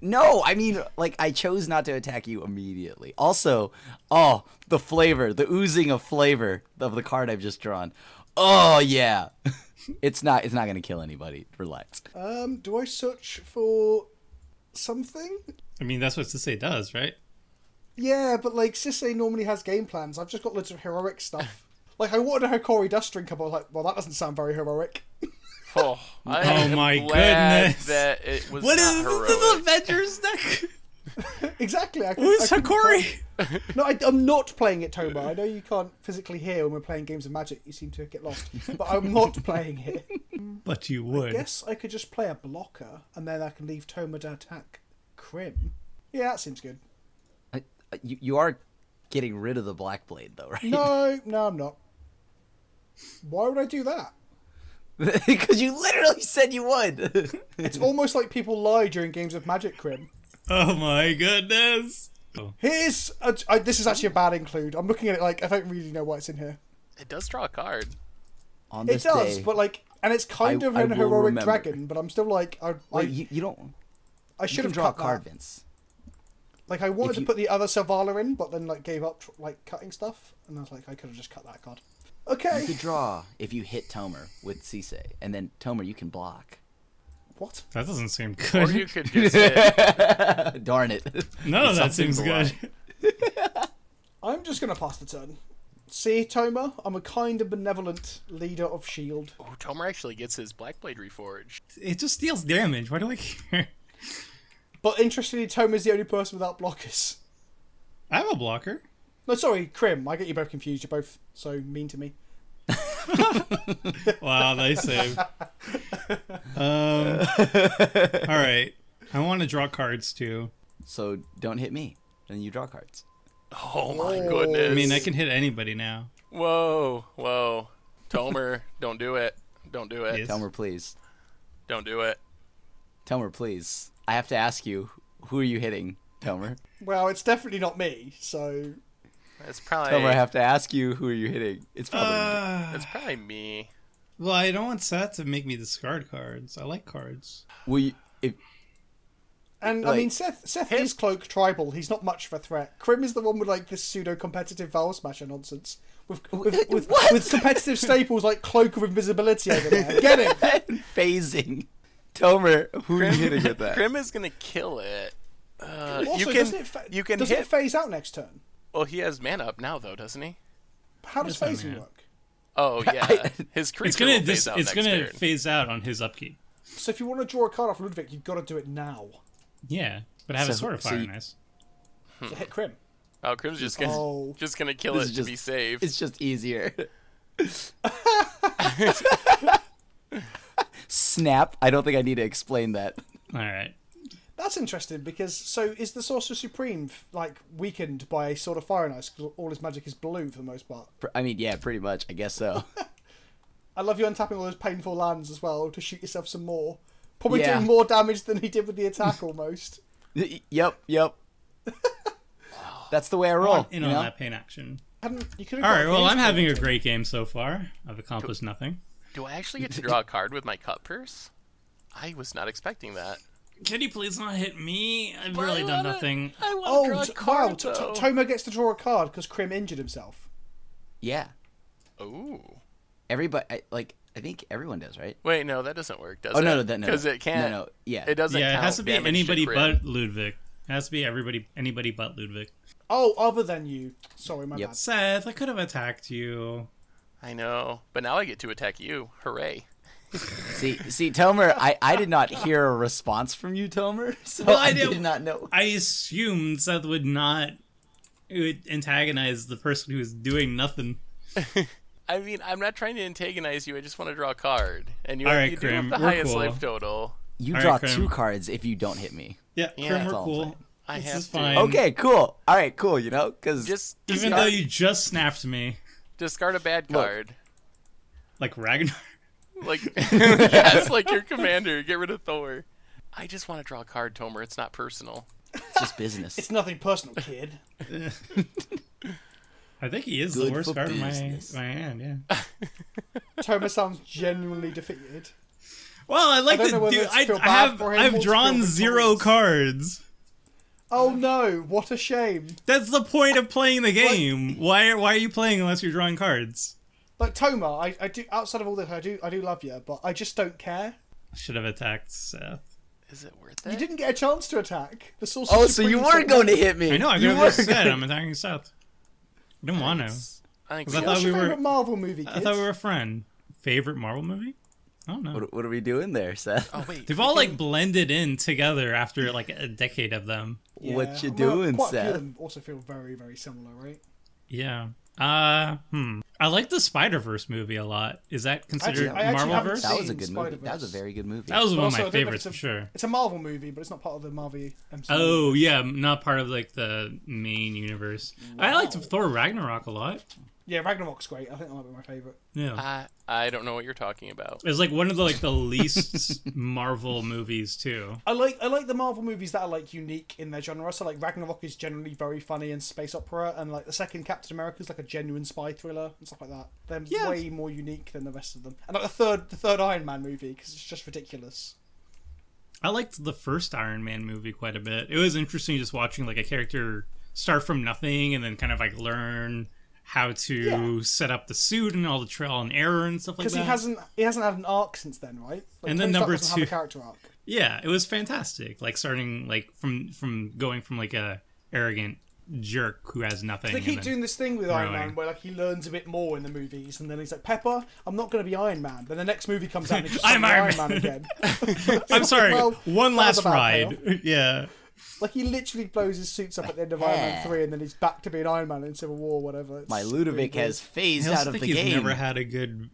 No, I mean, like, I chose not to attack you immediately. Also, oh, the flavor, the oozing of flavor of the card I've just drawn. Oh, yeah. It's not going to kill anybody. Relax. Do I search for something? I mean, that's what Sisay does, right? Yeah, but like Sissay normally has game plans. I've just got loads of heroic stuff. Like I wanted a Hikori Dust Drink, but I was like, well, that doesn't sound very heroic. Oh, I am my glad goodness. that it was What not is heroic. this? Avengers deck? Exactly. Who's can- Hikori? No, I'm not playing it, Toma. I know you can't physically hear when we're playing games of Magic. You seem to get lost. But I'm not playing it. But you I would. guess I could just play a blocker, and then I can leave Toma to attack Crim. Yeah, that seems good. You are getting rid of the Black Blade, though, right? No, I'm not. Why would I do that? Because you literally said you would. It's almost like people lie during games of Magic, Crim. Oh my goodness. This is actually a bad include. I'm looking at it like I don't really know why it's in here. It does draw a card. On It this does, day, but like, and it's kind of I an will heroic remember. dragon. But I'm still like, Wait, you don't. I You should can have draw a cut card, that. Vince. Like I wanted If to you- put the other Selvala in, but then like gave up like cutting stuff, and I was like, I could have just cut that card. You Okay. could draw if you hit Tomer with Sisay, and then Tomer you can block. What? That doesn't seem Or good. you could just hit. Darn it. None of that Something seems blind. good. I'm just gonna pass the turn. See, Toma, I'm a kind of benevolent leader of Shield. Oh, Tomer actually gets his Blackblade reforged. It just deals damage. Why do I care? But interestingly, Toma's the only person without blockers. I have a blocker. No, sorry, Crim. I get you both confused. You're both so mean to me. Wow, nice save. All right. I want to draw cards too. So don't hit me. Then you draw cards. Oh my goodness. I mean, I can hit anybody now. Whoa. Tomer, don't do it. Don't do it. Yes. Tomer, please. Don't do it. Tomer, please. I have to ask you, who are you hitting, Tomer? Well, it's definitely not me, so... It's probably Tomer, I have to ask you, who are you hitting? It's probably me. it's probably me. Well, I don't want Seth to make me discard cards. I like cards. Will you, if, And, I mean, Seth is Cloak Tribal. He's not much of a threat. Crim is the one with, like, this pseudo-competitive Vial Smasher nonsense. With competitive staples like Cloak of Invisibility over there. Get him! phasing. Tomer, who are you hitting with that? Crim is gonna kill it. Also, you can does hit. it phase out next turn? Well, he has mana up now, though, doesn't he? How does Yes, phasing man. work? Oh yeah, his creature It's gonna will phase out it's next gonna turn. phase out on his upkeep. So if you want to draw a card off Ludevic, you've got to do it now. Yeah, but I have a So- sword of so fire you- nice. So hit Crim. Oh, Crim's just gonna Oh. kill This it is to be safe. It's just easier. Snap. I don't think I need to explain that. All right. That's interesting because so is the Sorcerer Supreme like weakened by a Sword of Fire and Ice? 'Cause all his magic is blue for the most part. I mean, yeah, pretty much. I guess so. I love you untapping all those painful lands as well to shoot yourself some more. Probably Yeah. doing more damage than he did with the attack almost. Yep. That's the way I roll. In you on know? that pain action. You could've All got right. Well, Fuse I'm having a Cloak. great game so far. I've accomplished nothing. Do I actually get to draw a card with my cut purse? I was not expecting that. Can you please not hit me? I've really done nothing. I want Oh, to draw a wow! card, though. Tomo gets to draw a card because Crim injured himself. Yeah. Ooh. Everybody, I think everyone does, right? Wait, no, that doesn't work, does it? Oh no, no. Because it can't. No. Yeah. It doesn't. Yeah, it count has to be damage anybody Crim. but Ludevic. It has to be anybody but Ludevic. Oh, other than you. Sorry, my Yep. bad. Seth, I could have attacked you. I know, but now I get to attack you. Hooray! See, Tomer, I did not hear a response from you, Tomer. So Well, I did not know. I assumed Seth would not antagonize the person who is doing nothing. I mean, I'm not trying to antagonize you. I just want to draw a card, and you, All right, you do have Crim, the we're highest cool. life total. You All draw right, Crim. 2 cards if you don't hit me. Yeah, Yeah, Crim, that's we're all I'm cool. saying. I This have is to. fine. Okay, cool. All right, cool. You know, because Just Even though you just snapped me, discard a bad Look. card. like Ragnar. Like, yes, like your commander. Get rid of Thor. I just want to draw a card, Tomer. It's not personal. it's just business. It's nothing personal, kid. I think he is Good the worst for card in business. my hand. Yeah. Tomo sounds genuinely defeated. Well, I like I don't to know whether do. it's to feel bad for him or I've to drawn feel 0 victorious. cards. Oh no! What a shame. That's the point of playing the game. Why are you playing unless you're drawing cards? Like Toma, I do. Outside of all this, I do love you, but I just don't care. Should have attacked Seth. Is it worth You it? didn't get a chance to attack. The Sorcerer Oh, so you Supreme weren't said going no. to hit me. I know. I You could have weren't just said gonna- I'm attacking Seth. I didn't want to. I think Because I so. thought What's your we were- favorite Marvel movie, I kids? thought we were a friend. Favorite Marvel movie? I don't know. What are we doing there, Seth? Oh wait. They've all like blended in together after like a decade of them. What you Well, doing, quite a few of Seth? them also feel very, very similar, right? Yeah. I like the Spider-Verse movie a lot. Is that considered I actually haven't Marvel-verse? That was a seen good movie. That was a Spider-Verse. very good movie. That was one of Also, I my don't know if favorites it's for sure. It's a Marvel movie, but it's not part of the Marvel MCU. Oh yeah, not part of like the main universe. I liked Thor Ragnarok a lot. Yeah, Ragnarok's great. I think that might be my favorite. Yeah, I don't know what you're talking about. it's like one of the least Marvel movies too. I like the Marvel movies that are like unique in their genre. So like Ragnarok is generally very funny and space opera, and like the second Captain America is like a genuine spy thriller and stuff like that. They're Yeah. way more unique than the rest of them. And like the third Iron Man movie because it's just ridiculous. I liked the first Iron Man movie quite a bit. It was interesting just watching like a character start from nothing and then kind of like learn how to set up the suit and all the trial and error and stuff like that. Because he hasn't had an arc since then, right? Like, And then Tony Stark number doesn't have a two- character arc. Yeah, it was fantastic. Like starting like from going from like a arrogant jerk who has nothing. They and keep then doing this thing with Iron growing. Man where like he learns a bit more in the movies, and then he's like, "Pepper, I'm not going to be Iron Man." Then the next movie comes out and he's just I'm like Iron Iron Man again. I'm sorry. Well, one that was last a bad ride. Yeah. Like, he literally blows his suits up at the end of Iron Man 3, and then he's back to being Iron Man in Civil War, whatever. It's My Ludevic really has phased I also out of think the he's game. never had a good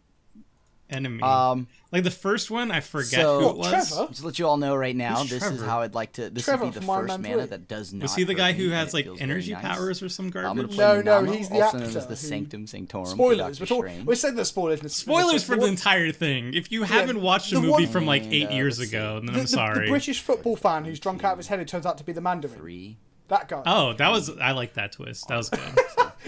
enemy. Um, Like the first one, I forget So- who it was. Trevor? Just to let you all know right now, Who's this is Trevor? how I'd like to. This Trevor would be the from Iron first Man mana 3. that does not. Was he the hurt guy me, who and has it like feels very energy nice. powers or some I'm gonna garbage? play No, Minamo, he's the also known actor as the who- Sanctum Sanctorum. for Spoilers. Doctor Strange. We said the spoilers. Spoilers for the one- entire thing. If you haven't watched a the movie one- from like And, 8 years let's ago, then the, I'm sorry. The British football fan who's drunk out of his head who turns out to be the Mandarin. 3. That guy. Oh, I like that twist. That was good.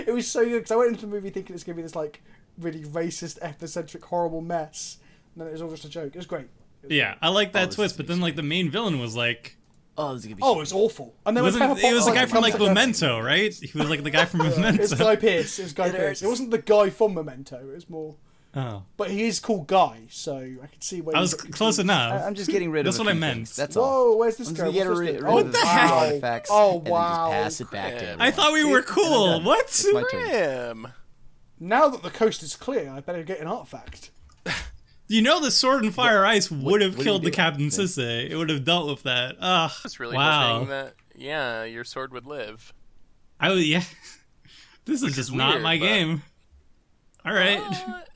It was so good because I went into the movie thinking it's going to be this like really racist, ethnocentric, horrible mess, and then it was all just a joke. It was great. Yeah, I like that this twist. is But then like the main villain was like, Oh, this is gonna be. Oh, it was awful. And then when wasn't Pepper it was the Potts guy from like comes Memento, right? He was like the guy from It was Memento. Guy Pearce. It was Guy It Pearce. hurts. It wasn't the guy from Memento. It was more. Oh, But he is called Guy, so I could see where I you was got confused. close enough. I'm just getting rid of. That's a what I few meant. things, That's all. Whoa, where's this I'm go? just gonna get What's rid this of do? the wow. artifacts. Oh, and then wow. just pass it back to Crap. everyone. I thought we were cool. done. What? My turn. Crim. Now that the coast is clear, I better get an artifact. You know the sword and fire ice would have what do killed you the do? Captain Sisay. It would have dealt with that. Ugh. It's really wow. hoping that your sword would live. Yeah. This is just not weird, my but- game. All right.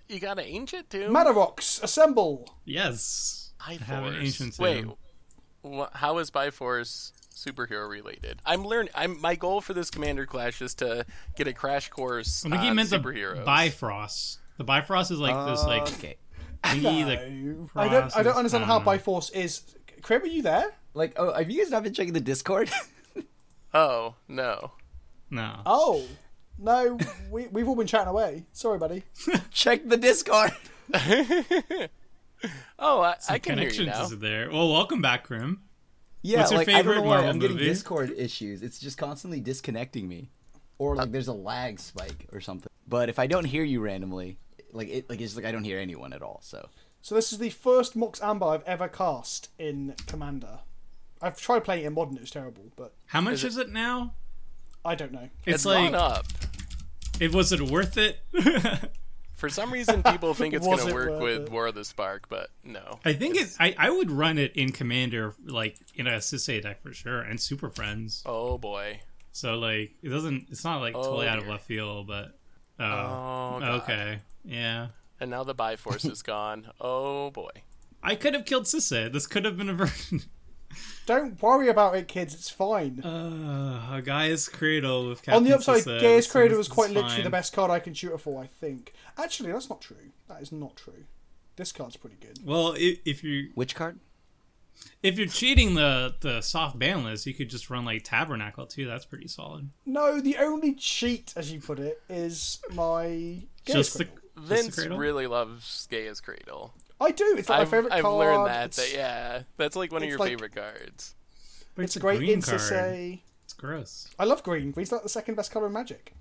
You got an ancient too. Madarox, assemble! Yes. I have an Biforce. ancient Wait, tomb. how is Biforce superhero related? My goal for this commander clash is to get a crash course I think he on meant the superheroes. Bifrost. The Bifrost is like this like Okay. thingy that No. crosses. I don't understand how don't know. Biforce is. Crim, are you there? Like, oh, have you guys not been checking the Discord? Oh no. No. Oh. No, we've all been chatting away. Sorry, buddy. Check the Discord. Oh, I can hear you Connections now. is there. Well, welcome back, Crim. Yeah, What's your like I favorite don't know why Marvel I'm getting movie? Discord issues. It's just constantly disconnecting me, or like there's a lag spike or something. But if I don't hear you randomly, it's like I don't hear anyone at all. So So this is the first Mox Amber I've ever cast in Commander. I've tried playing it in Modern, it was terrible, but How much is it now? I don't know. It's Gone like, up. was it worth it? For some reason, people think it's Was going it to work worth with it? War of the Spark, but no. I think I would run it in Commander, like in a Sisay deck for sure, and Super Friends. Oh boy. So like it's not like totally out of dear. left field, but Oh, God. okay, yeah. And now the Biforce is gone. Oh boy. I could have killed Sisay. This could have been a version. Don't worry about it, kids. It's fine. A Gaia's Cradle with Captain On the upside, Sisay. Gaia's This Cradle is was quite literally fine. the best card I can shoot her for, I think. Actually, that's not true. That is not true. This card's pretty good. Well, if you're which card? cheating the soft ban list, you could just run like Tabernacle too. That's pretty solid. No, the only cheat, as you put it, is my Gaia's Just the Cradle. Vince Cradle? really loves Gaia's Cradle. I do. It's like my favorite I've card. learned that. It's, Yeah, that's like one of it's your like- favorite cards. But it's a great green in card. Sisay. It's gross. I love green. Green's like the second best colour in Magic.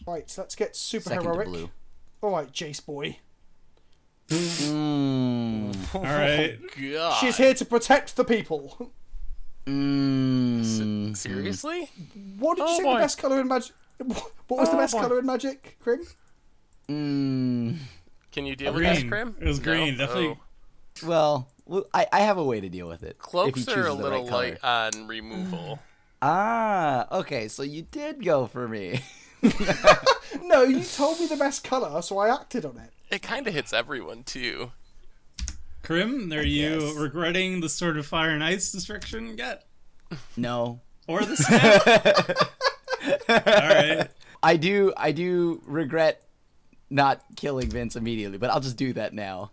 Right, so let's get super Second to heroic. blue. Alright, Jace boy. Mm. All right. God. She's here to protect the people. Mm. Seriously? What did you Oh, say boy. the best colour in Magic? What was the Oh, best boy. colour in Magic, Crim? Mm. Can you deal with this, Green. Crim? It was No? green, definitely. Oh. Well, I have a way to deal with it. if he Cloaks are chooses a the little right color. light on removal. Ah, okay, so you did go for me. No, you told me the best colour, so I acted on it. It kind of hits everyone too. Crim, are you guess. regretting the Sword of Fire and Ice destruction yet? No. Or the snap? All right. I do regret not killing Vince immediately, but I'll just do that now.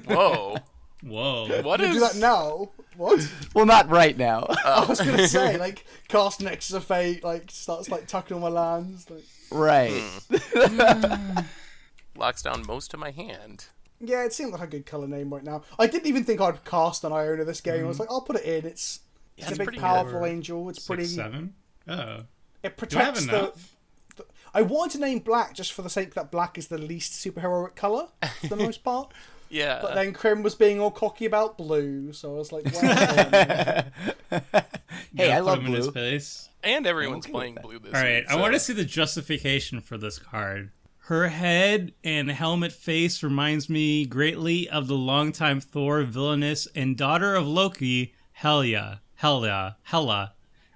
Whoa. Whoa. What You is do that now? What? Well, not right now. I was gonna say, like, cast Nexus of Fate, like, starts, like, tucking all my lands. Like... Right. locks down most of my hand? Yeah, it seemed like a good colour name right now. I didn't even think I'd cast an Iona this game. I was like, I'll put it in. It's Yeah, a it's big, pretty powerful good. angel. It's pretty... 6-7? Oh. It Do I have protects enough? I wanted to name black just for the sake that black is the least superheroic colour, for the most part. Yeah. But then Crim was being all cocky about blue, so I was like, well, Hey, I Put love him in his blue. place. and everyone's okay with playing that. blue this All right, week. I so- want to see the justification for this card. Her head and helmet face reminds me greatly of the longtime Thor villainess and daughter of Loki, Hela.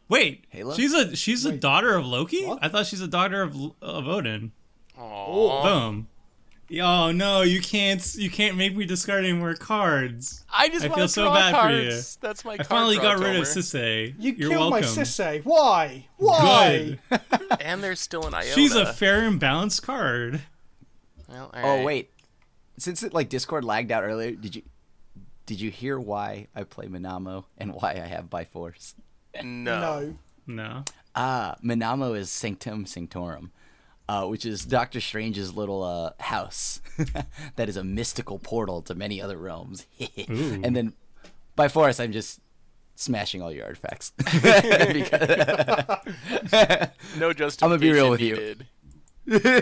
Wait, Halo? she's a daughter of Loki? What? I thought she's a daughter of Odin. Aw. Boom. Oh no, you can't make me discard any more cards. I just I want feel to so draw bad for you. cards. That's my I card finally draw, got rid of Tomer. Sisay. You You're killed welcome. my Sissay. Why? Why? Good. And there's still an Iona. She's a fair and balanced card. Well, Oh alright. wait, since it like Discord lagged out earlier, did you hear why I play Minamo and why I have by force? No. No. Minamo is Sanctum Sanctorum, which is Doctor Strange's little house that is a mystical portal to many other realms. And then by force, I'm just smashing all your artifacts. No justification I'm gonna be real with you. needed.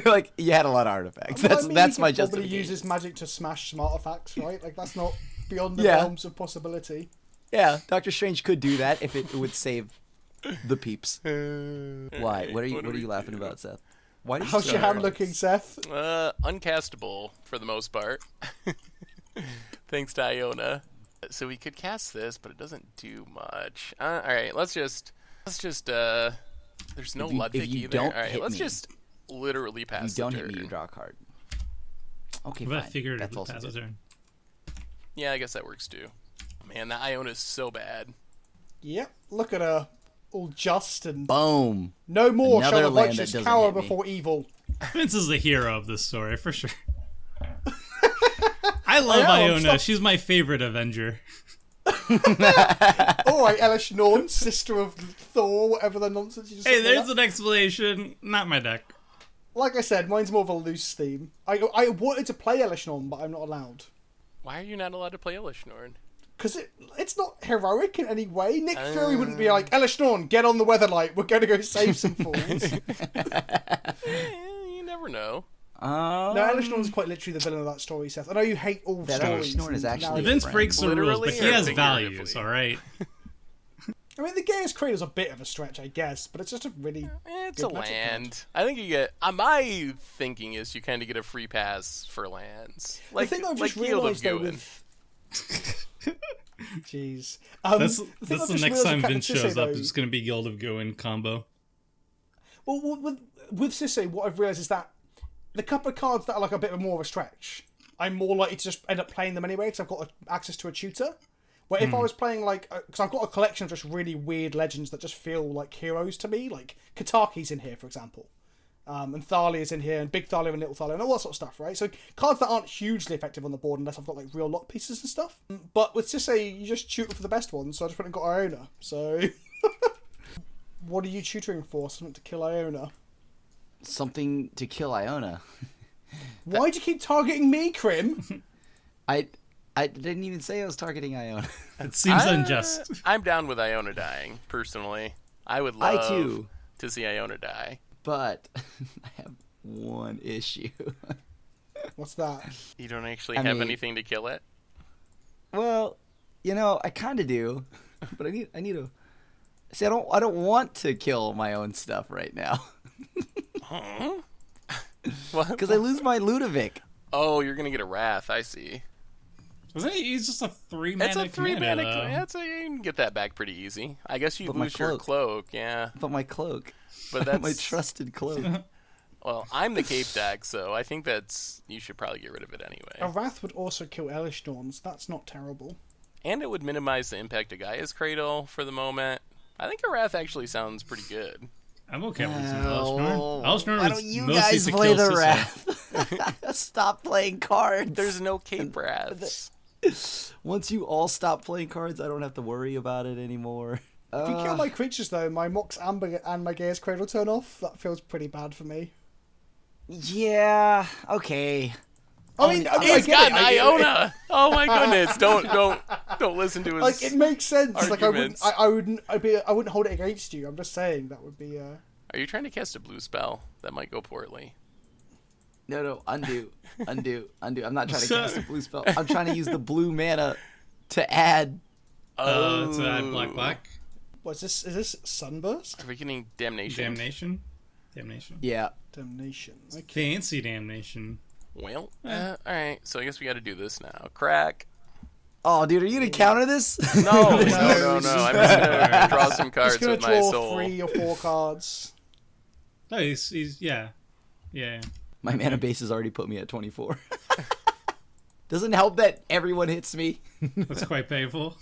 Like you had a lot of artifacts. I That's mean, that's he my could probably justification. uses magic to smash some artifacts, right? Like that's not beyond the Yeah. realms of possibility. Yeah, Doctor Strange could do that if it would save the peeps. Why? What are you laughing about, Seth? Why do you How's your hand artifacts? looking, Seth? Uncastable for the most part. Thanks to Iona. So we could cast this, but it doesn't do much. All right, let's just. There's no If you- Ludevic if you either. don't All right, hit let's me- just literally If pass you don't the hit me, turn. you draw a card. Okay, What about fine. figuratively That's also pass a good. turn? Yeah, I guess that works too. Man, that Iona is so bad. Yep. Look at her, all just and Boom. no more Another shall the land that righteous doesn't cower hit me. before evil. Vince is the hero of this story for sure. I love I am, Iona. stop- She's my favorite Avenger. All right, Elish Norn, sister of Thor, whatever the nonsense you just Hey, said there's there. an explanation. Not my deck. Like I said, mine's more of a loose theme. I wanted to play Elish Norn, but I'm not allowed. Why are you not allowed to play Elishnorn? Because it's not heroic in any way. Nick Fury wouldn't be like, Elish Norn, get on the Weatherlight. We're going to go save some fools. You never know. No, Elish Norn's quite literally the villain of that story, Seth. I know you hate all That stories. Elish Norn is and actually narratives. Vince friend. breaks the rules, Literally but he or has figuratively? values, all right? I mean, the Gaius Cradle's a bit of a stretch, I guess, but it's just a really... It's Good a magic land. I think you get. My thinking is you kind of get a free pass for lands. Like, the thing I've like just Field of realised, though, Gwyn. with... Jeez. That's thing the I've just next time realised with Vince Captain shows Sisay, up. though- It's going to be Guild of Goin combo. Well, with Sissay, what I've realised is that the couple of cards that are like a bit more of a stretch, I'm more likely to just end up playing them anyway because I've got access to a tutor. Where if I was playing like, because I've got a collection of just really weird legends that just feel like heroes to me, like Kataki's in here, for example, and Thalia's in here, and Big Thalia and Little Thalia, and all that sort of stuff, right? So cards that aren't hugely effective on the board unless I've got like real lock pieces and stuff. But with Sissay, you just tutor for the best ones, so I just went and got Iona. So, what are you tutoring for? Something to kill Iona? Something to kill Iona. Why do you keep targeting me, Crim? I didn't even say I was targeting Iona. It seems unjust. I'm down with Iona dying, personally. I would I love too. to see Iona die. But I have one issue. What's that? You don't actually I have mean- anything to kill it? Well, I kind of do, but I need to. See, I don't want to kill my own stuff right now Huh? What? because I lose my Ludevic. Oh, you're gonna get a Wrath, I see. Wasn't he? He's just a 3-mana It's a 3-mana. commander, You can get that back pretty easy. I guess you But my lose your cloak. cloak, yeah. But my cloak, But that's my trusted cloak. Well, I'm the Cape deck, so I think you should probably get rid of it A anyway. Wrath would also kill Elish Norns. That's not terrible. And it would minimize the impact of Gaia's Cradle for the moment. I think a Wrath actually sounds pretty good. I'm okay with using Oh, Elishnorn. Elishnorn why was don't you mostly guys to play kill the Sisay. Wrath? Stop playing cards. There's no Cape Wraths. Once you all stop playing cards, I don't have to worry about it anymore. If you kill my creatures, though, my Mox Amber and my Gaia's Cradle turn off. That feels pretty bad for me. Yeah. Okay. I mean, I He's get got it. an Iona! Oh my goodness! Don't listen to his. Like it makes sense. Like arguments. I wouldn't hold it against you. I'm just saying that would be. Are you trying to cast a blue spell? That might go poorly. No, undo. I'm not trying to cast a blue spell. I'm trying to use the blue mana to add. To add black. What's this? Is this Sunburst? Are we getting Damnation? Damnation. Yeah. Damnation. Okay. Fancy damnation. Well, alright, so I guess we gotta do this now. Crack. Oh, dude, are you gonna counter this? No. I'm just gonna draw some cards Just gonna with my draw soul. 3 or 4 cards. No, he's yeah. My mana base has already put me at 24. Doesn't help that everyone hits me. That's quite painful.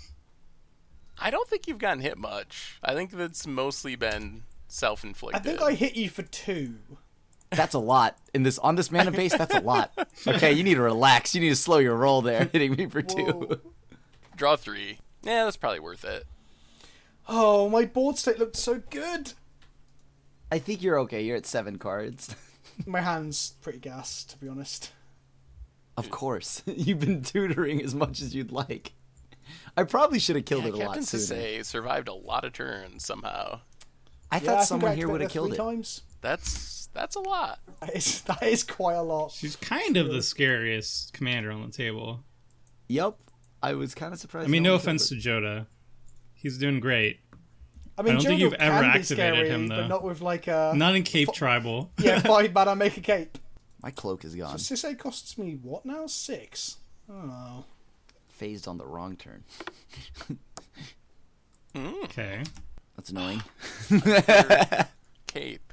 I don't think you've gotten hit much. I think that's mostly been self-inflicted. I think I hit you for 2. That's a lot. On this mana base, that's a lot. Okay, you need to relax. You need to slow your roll there, hitting me for 2. Whoa. Draw 3. Yeah, that's probably worth it. Oh, my board state looked so good. I think you're okay. You're at 7 cards. My hand's pretty gassed, to be honest. Of course. You've been tutoring as much as you'd like. I probably should have killed it a Captain lot sooner. Sisay survived a lot of turns somehow. I thought someone here would have killed 3 it. times. That's a lot. That is quite a lot. She's kind of the scariest commander on the table. Yep. I was kind of surprised. I mean, no no one killed offense to Jodah. He's doing great. I mean, I don't think Jodah you've ever can be activated scary, him, though. but not with like a Not in Cape Tribal. 5 mana make a cape. My cloak is gone. So Sisay costs me what now? 6. Oh. Phased on the wrong turn. Okay. That's annoying. Cape.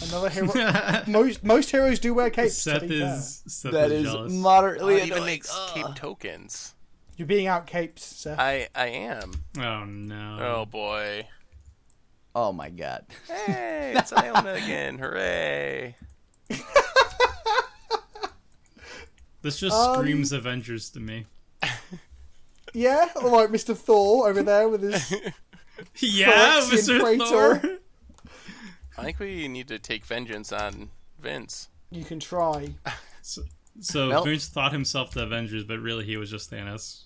Another hero. most heroes do wear capes. Seth to be fair. Seth That is is jealous. moderately It annoying. even makes cape tokens. You're being out caped, Seth. I am. Oh no. Oh boy. Oh my god. Hey, it's Iona again. Hooray. This just screams Avengers to me. Yeah, all right, Mr. Thor over there with his. Yeah, Phyrexian Mr. Praetor. Thor. I think we need to take vengeance on Vince. You can try. So Well- Vince thought himself the Avengers, but really he was just Thanos.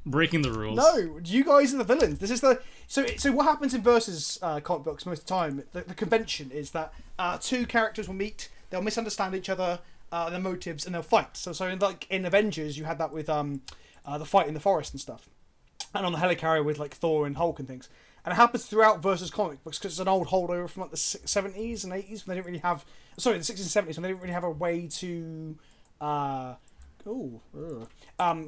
Breaking the rules. No, you guys are the villains. This is the so what happens in versus comic books most of the time. The convention is that 2 characters will meet. They'll misunderstand each other, their motives, and they'll fight. So like in Avengers, you had that with the fight in the forest and stuff, and on the helicarrier with like Thor and Hulk and things. And it happens throughout versus comic books because it's an old holdover from like the 70s and 80s when they didn't really have. Sorry, the 60s and 70s when they didn't really have a way to.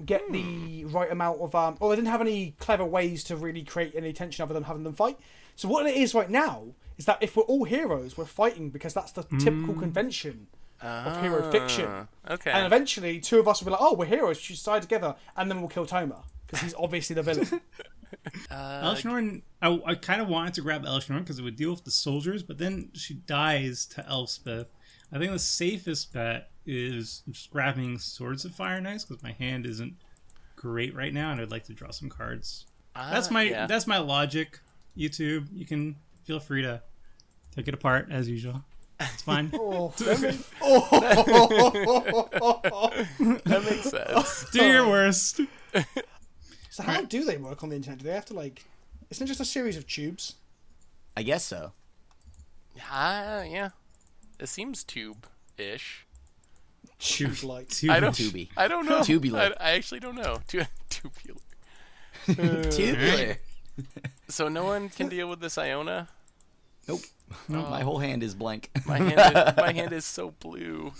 Get the right amount of or they didn't have any clever ways to really create any tension other than having them fight. So what it is right now is that if we're all heroes, we're fighting because that's the typical convention of hero fiction. Okay. And eventually 2 of us will be like, oh, we're heroes, we should side together, and then we'll kill Toma because he's obviously the villain. Elshnorn, I kind of wanted to grab Elshnorn because it would deal with the soldiers, but then she dies to Elspeth. I think the safest bet is just grabbing Swords of Fire and Ice because my hand isn't great right now, and I'd like to draw some cards. That's my logic. YouTube, you can feel free to take it apart as usual. It's fine. That makes sense. Do your worst. So how do they work on the internet? Do they have to like? Isn't it just a series of tubes? I guess so. Yeah. It seems tube-ish. Tube-like. I don't know. Tubular. I actually don't know. Tubular. Tubular. So no one can deal with this Iona? Nope. My whole hand is blank. My hand is so blue.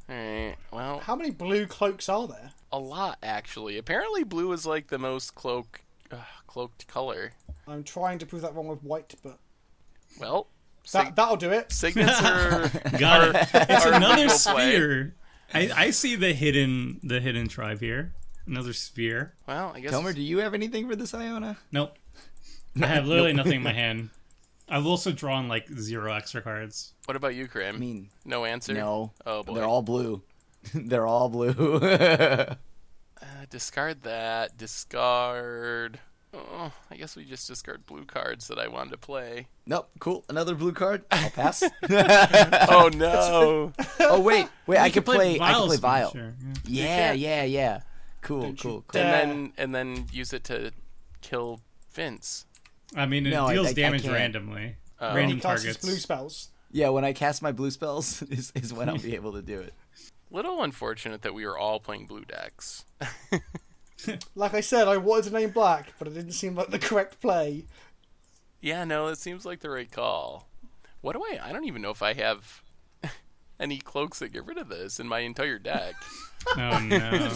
Alright, well, How many blue cloaks are there? a lot actually. Apparently blue is like the most cloaked color. I'm trying to prove that wrong with white, but Well, that'll do it. signets are Got it. It's are another legal play. sphere. I see the hidden tribe here. Another sphere. Well, I guess Tomer, do you have anything for this Iona? Nope. I have literally nothing in my hand. I've also drawn like 0 extra cards. What about you, Crim? I mean, No answer? no. Oh boy. They're all blue. They're all blue. Discard that. Discard. Oh, I guess we just discard blue cards that I wanted to play. Nope. Cool. Another blue card. I'll pass. Oh no! Oh wait. I can can play. I can play Vials, Vial. sure, Yeah. Cool. Don't you Cool. dare. and then use it to kill Vince. I mean, it No, deals I damage can't. randomly. Oh. Random He casts his targets. blue spells. Yeah. When I cast my blue spells is when I'll be able to do it. Little unfortunate that we were all playing blue decks. Like I said, I wanted to name black, but it didn't seem like the correct play. Yeah, no, it seems like the right call. What do I don't even know if I have any cloaks that get rid of this in my entire deck. Oh no.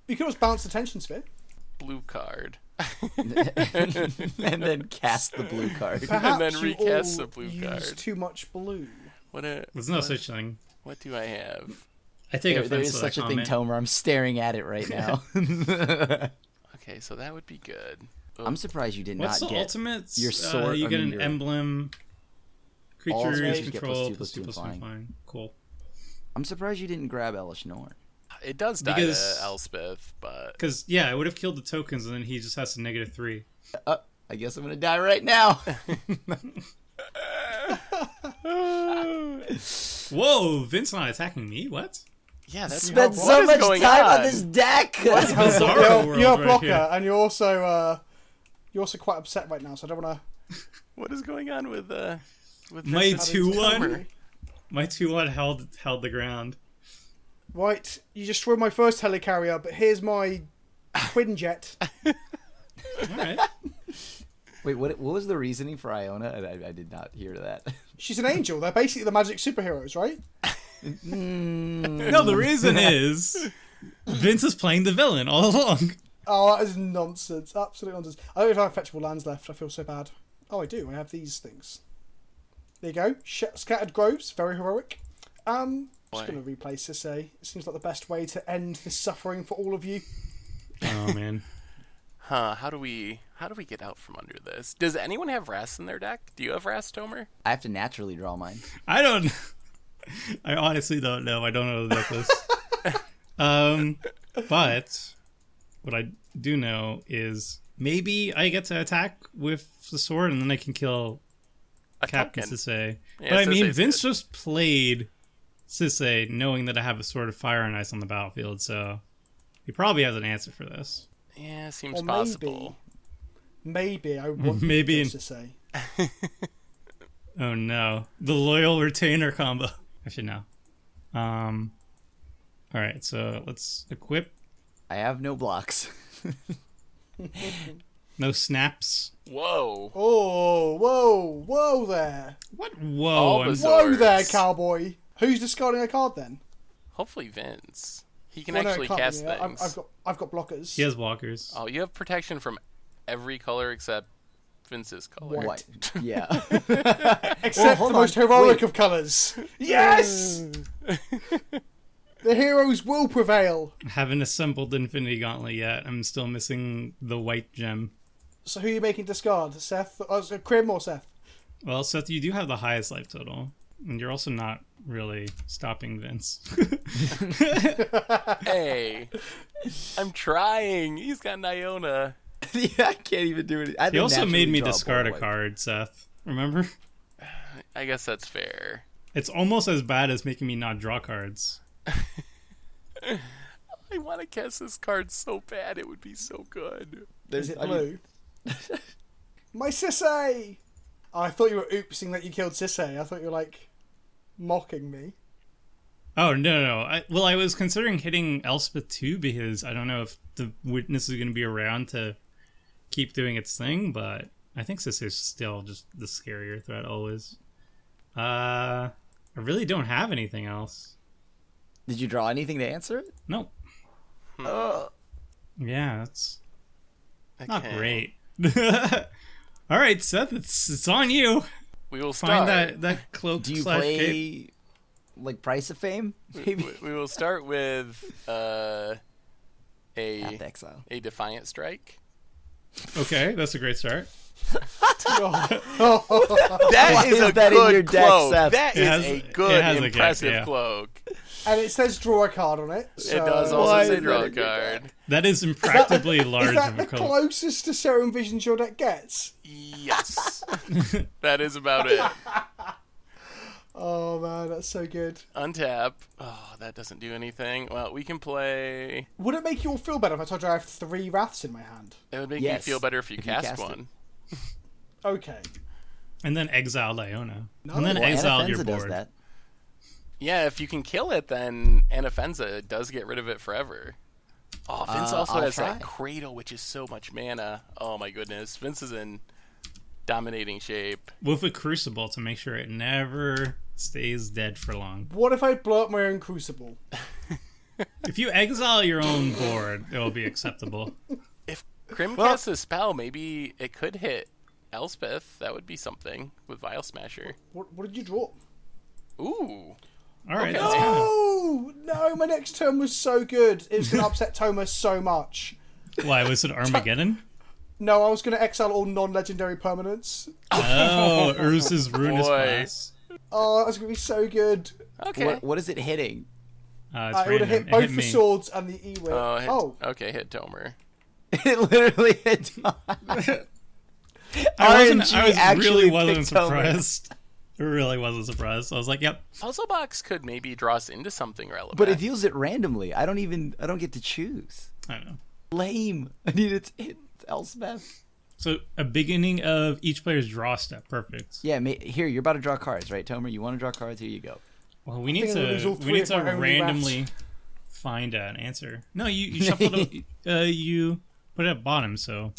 You can always bounce the tension sphere. Blue card. And then cast the blue card. Perhaps then you recast all the blue use card. too much blue. There's no such thing. What do I have? I take There offense is to such that a thing, comment. Tomer. I'm staring at it right now. Okay, so that would be good. I'm surprised you did What's not the get ultimates? your sword. You I get mean, an your- emblem. All Creatures creatures get control +2/+2 +2/+2 flying. flying. Cool. I'm surprised you didn't grab Elish Norn. It does die Because- to Elspeth, but Because yeah, it would have killed the tokens, and then he just has to -3. I guess I'm gonna die right now. Whoa, Vince not attacking me? What? yeah, that's Spent what so is much going time on on? this deck. Bizarro world You're a right blocker, here. and you're also quite upset right now. So I don't want What is going on with My Vincent? 2/1. My 2/1 held the ground. Right, you destroyed my first helicarrier, but here's my Quinjet. All right. Wait, what was the reasoning for Iona? I did not hear that. She's an angel. They're basically the magic superheroes, right? No, the reason is Vince is playing the villain all along. Oh, that is nonsense. Absolute nonsense. I don't even have fetchable lands left. I feel so bad. Oh, I do. I have these things. There you go. Scattered Groves. Very heroic. Just going to replay Sisay. It seems like the best way to end this suffering for all of you. Oh man. Huh? How do we get out from under this? Does anyone have Rast in their deck? Do you have Rast, Tomer? I have to naturally draw mine. I honestly don't know. I don't know about this. But what I do know is maybe I get to attack with the sword and then I can kill A Captain token. Sisay. Yeah, But I mean, Sisay's Vince good. just played Sisay knowing that I have a sword of fire and ice on the battlefield, so he probably has an answer for this. Yeah, seems Or possible. Maybe I want Maybe you in- to say. Oh no, the loyal retainer combo. Actually, no. All right, so let's equip. I have no blocks. No snaps. Whoa! Oh, whoa there. What? Whoa! All I'm- the Whoa there, Swords. cowboy. Who's discarding a card then? Hopefully Vince. He can Well, no, it actually can't be cast me. things. I've got blockers. He has blockers. Oh, you have protection from every color except Vince's color. White. What? Yeah. Except hold the most on. heroic Wait. of colours. Yes! The heroes will prevail. Haven't assembled Infinity Gauntlet yet. I'm still missing the white gem. So who are you making discard? Seth? Crim or Seth? Well, Seth, you do have the highest life total, and you're also not really stopping Vince. Hey, I'm trying. He's got Iona. Yeah, I can't even do it. I He also made me naturally draw discard a board card, Seth. Remember? I guess that's fair. It's almost as bad as making me not draw cards. I want to cast this card so bad. It would be so good. Is it I mean, blue? My Sisay! Oh, I thought you were oopsing that you killed Sisay. I thought you were like mocking me. Oh, no. I was considering hitting Elspeth too because I don't know if the witness is going to be around to keep doing its thing, but I think Sisay's still just the scarier threat always. I really don't have anything else. Did you draw anything to answer it? Nope. Yeah, that's not Okay. great. All right, Seth, it's on you. We will Find start. that cloak Do you slash cape. play like Price of Fame? Maybe. We will start with Path to a Exile. Defiant Strike. Okay, that's a great start. That Why is is a that in good your deck, cloak. Seth? That It is has- a it good, has a cape, impressive yeah. cloak. And it says draw a card on it. So It does Why also is say that draw a in your card. That is impractically Is large that of the a cloak. closest to Serum Visions your deck gets? Yes. That is about it. Oh man, that's so good. Untap. Oh, that doesn't do anything. Well, we can play. Would it make you all feel better if I told you I have 3 Wraths in my hand? It would make Yes, me feel better if you if you cast cast it. one. Okay. And then exiled Iona. No. And then Well, exiled your Anafenza does board. that. Yeah, if you can kill it, then Anafenza does get rid of it forever. Oh, Vince also I'll has try. that Cradle, which is so much mana. Oh my goodness. Vince is in dominating shape. With a crucible to make sure it never stays dead for long. What if I blow up my own Crucible? If you exile your own board, it will be acceptable. If Crim casts a spell, maybe it could hit Elspeth. That would be something with Vial Smasher. What did you draw? Ooh. All right, Okay. that's kind of... No, my next turn was so good. It was going to upset Thomas so much. Why, was it Armageddon? No, I was going to exile all non-legendary permanents. Oh, Urza's Ruinous Boy. Blast. Oh, that was going to be so good. Okay. What is it hitting? It's It would have random. hit It both hit the me. swords and the E-whip. Oh, okay, hit Tomer. It literally hit. I RNG was actually really wasn't picked Tomer. surprised. I really wasn't surprised. I was like, yep. Puzzle Box could maybe draw us into something relevant. But it deals it randomly. I don't get to choose. I don't know. Lame. I needed to hit Elspeth. So a beginning of each player's draw step. Perfect. Yeah, here you're about to draw cards, right, Tomer? You want to draw cards? Here you go. Well, we need think I'm gonna lose all to three of my only randomly find an answer. No, you shuffled you put it at bottom, so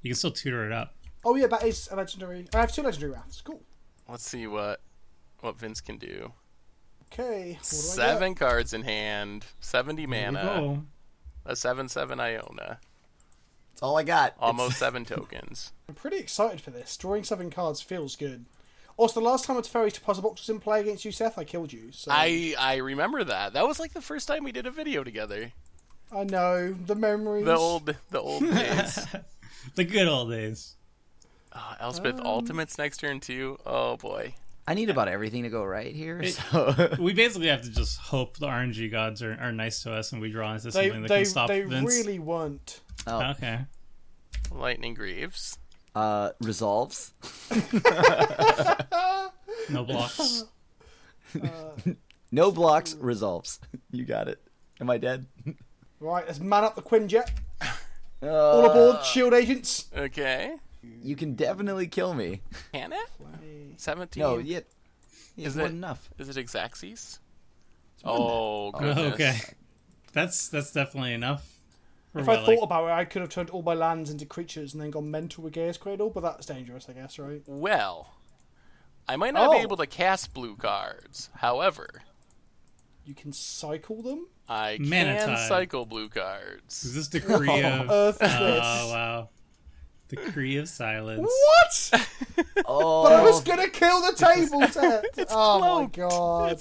you can still tutor it up. Oh yeah, that is a legendary. I have 2 legendary wraths. Cool. Let's see what Vince can do. Okay. What do I get? 7 cards in hand, 70 Here we mana, go. a 7/7 Iona, That's all I got. almost 7 tokens. I'm pretty excited for this. Drawing 7 cards feels good. Also, the last time a Teferi to Puzzle Box was in play against you, Seth, I killed you. So I remember that. That was like the first time we did a video together. I know the memories. The old days. The good old days. Elspeth Ultimates next turn too. Oh boy. I need about everything to go right here. So. We basically have to just hope the RNG gods are nice to us and we draw into They something that can stop they Vince. really weren't. Oh. Okay. Lightning Greaves. Resolves. No blocks. No blocks. Resolves. You got it. Am I dead? Right, let's man up the Quinjet. All aboard, shield agents. Okay. You can definitely kill me. Can it? 17. No, yet. Is Is it- enough? Is it Exaxes? Oh goodness. Okay. That's definitely enough. For If what, I thought about it, I could have turned all my lands into creatures and then gone mental with Gaia's Cradle, but that's dangerous, I guess, right? Well, I might not be Oh. able to cast blue cards. However, You can cycle them? I Mana can Tide. cycle blue cards. Is this decree of Earth is Oh this. wow. Decree of silence. What? Oh. But I was gonna kill the table, Ted. Oh cloaked. my god.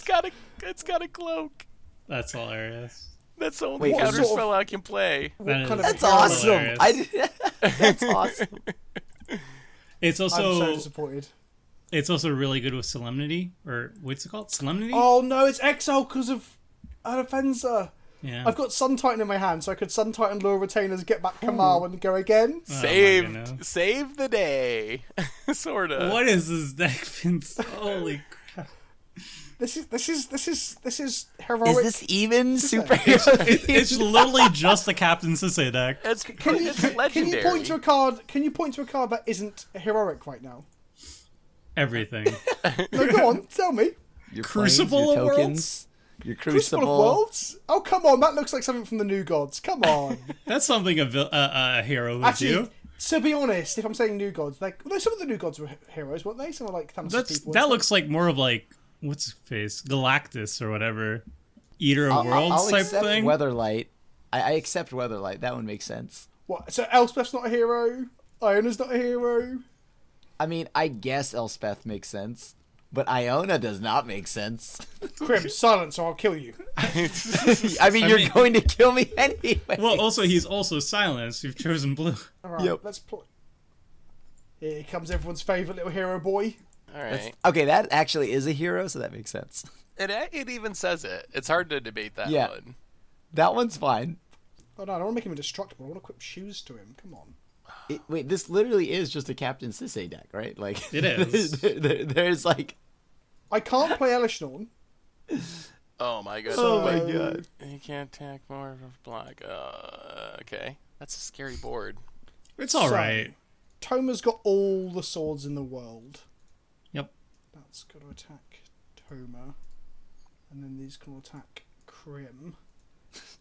It's got a cloak. That's hilarious. That's the only Wait, what counter sort of- spell I can play. What That kind is- of That's hero- awesome. Hilarious. That's awesome. It's I'm so also disappointed. it's also really good with solemnity, or what's it called? Solemnity? Oh no, it's exile because of Adafenza. yeah. I've got Sun Titan in my hand, so I could Sun Titan lure retainers, get back Kamal, and go again. Oh, my goodness. Save the day. Sorta. What is this deck, Vince? Holy crap. This is heroic. Is this even Sisay. superhero? It's literally just a Captain Sisay deck. It's Can you legendary. point to a card? Can you point to a card that isn't heroic right now? Everything. No, go on, tell me. Your Crucible planes, your of tokens, your Crucible crucible. of Worlds? Oh, come on, that looks like something from the New Gods. Come on. That's something a hero would Actually, do. to be honest, if I'm saying New Gods, like, no, some of the New Gods were heroes, weren't they? Some of like Thanos' people. That looks like more of like what's his face, Galactus or whatever, Eater of I'll Worlds type accept thing. Weatherlight. I accept Weatherlight. That one makes sense. What? So Elspeth's not a hero. Iona's not a hero. I mean, I guess Elspeth makes sense, but Iona does not make sense. Crim, silence or I'll kill you. I mean, you're mean- going to kill me anyway. Well, also he's also silenced. You've chosen blue. All right, Yep. let's play. Here comes everyone's favorite little hero boy. All right. Okay, that actually is a hero, so that makes sense. It even says it. It's hard to debate that Yeah. one. That one's fine. Oh no, I don't want to make him indestructible. I want to equip shoes to him. Come on. Wait, this literally is just a Captain Sisay deck, right? Like It is. There's like, I can't play Elishnorn. Oh my goodness. oh my So- god. You can't attack more of a block. Okay. That's a scary board. It's all So- right. Toma's got all the swords in the world. Yep. That's got to attack Toma. And then these can attack Crim.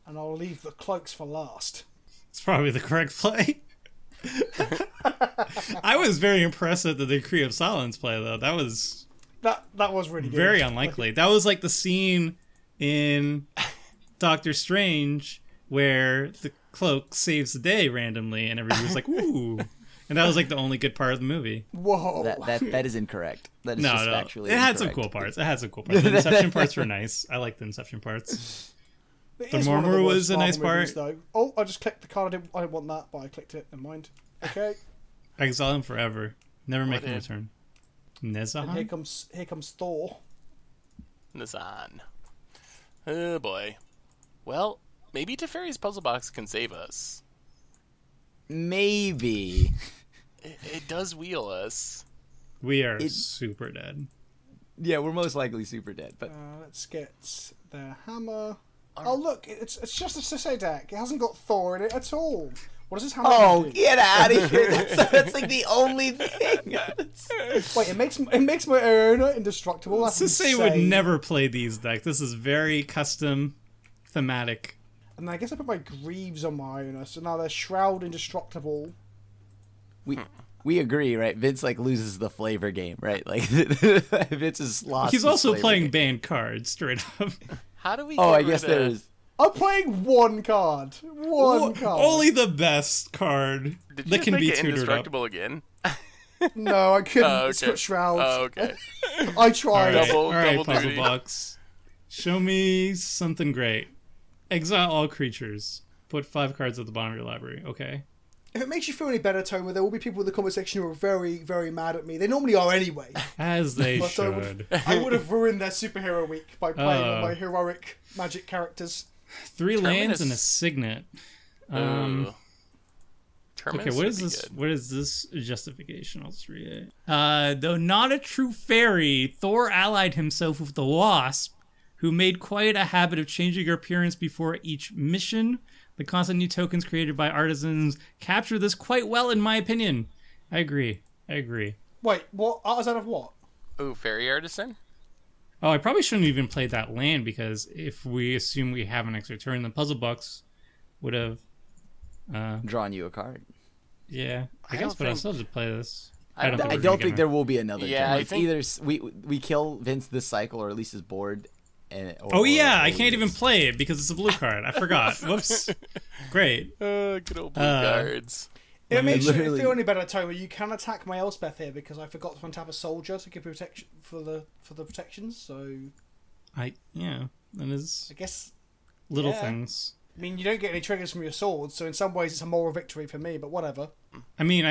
And I'll leave the cloaks for last. It's probably the correct play. I was very impressed at the Decree of Silence play, though. That was That was really good. very unlikely. That was like the scene in Doctor Strange, where the cloak saves the day randomly, and everybody was like, "Ooh!" And that was like the only good part of the movie. Whoa. That is incorrect. That is just factually it had some incorrect. cool parts. The Inception parts were nice. I like the Inception parts. It The is one of Murmur worst was a nice Marvel movies, part. though. Oh, I just clicked the card. I didn't want that, but I clicked it. Never mind. Okay. Exile him forever. Never make him if? return. And here Nezahan? comes Thor. Nazan. Oh boy. Well, maybe Teferi's puzzle box can save us. Maybe. It does wheel us. We are super dead. Yeah, we're most likely super dead. But Let's get the hammer. Oh look, it's just a Sisay deck. It hasn't got Thor in it at all. What does this hammer do? get out of here! That's like the only thing. Wait, it makes my Iona indestructible. That's Sissay would insane. never play these decks. This is very custom, thematic. And then I guess I put my Greaves on my Iona, so now they're Shroud indestructible. We agree, right? Vince like loses the flavor game, right? Like Vince is lost. He's his also flavor playing game. banned cards, straight up. How do we Oh, get I guess rid of- there is. I'm playing one card. One card. Only the best card Did you that just can make be it tutored up. indestructible again? No, I couldn't. Oh, It's okay. got Shroud. Oh, okay. I tried. Alright, Double- alright, double puzzle duty. box. Show me something great. Exile all creatures. Put 5 cards at the bottom of your library. Okay. If it makes you feel any better, Toma, there will be people in the comment section who are very, very mad at me. They normally are anyway. As they But should. I would have ruined their superhero week by playing all Oh. my heroic magic characters. 3 lands and a Terminus. signet. Ooh. Okay, Terminus what would is be this? good. What is this justification? I'll just read it. Though not a true fairy, Thor allied himself with the Wasp, who made quite a habit of changing her appearance before each mission. The constant new tokens created by artisans capture this quite well, in my opinion. I agree. Wait, what? Artisan of what? Ooh, Fairy Artisan? Oh, I probably shouldn't even play that land, because if we assume we have an extra turn, the puzzle box would have. Drawn you a card. Yeah, I I guess, don't but I'll think- still just play this. I don't think I we're don't gonna think get there will be another. Yeah, turn. I It's think- either we kill Vince this cycle, or at least his board. Oh yeah, I can't even play it because it's a blue card. I forgot. Whoops. Great. Good old blue cards. If it makes you literally- feel any better, Toma, you can attack my Elspeth here because I forgot to untap a soldier to give protection for the protections. So That is I guess little yeah. things. I mean you don't get any triggers from your sword, so in some ways it's a moral victory for me. But whatever. I mean,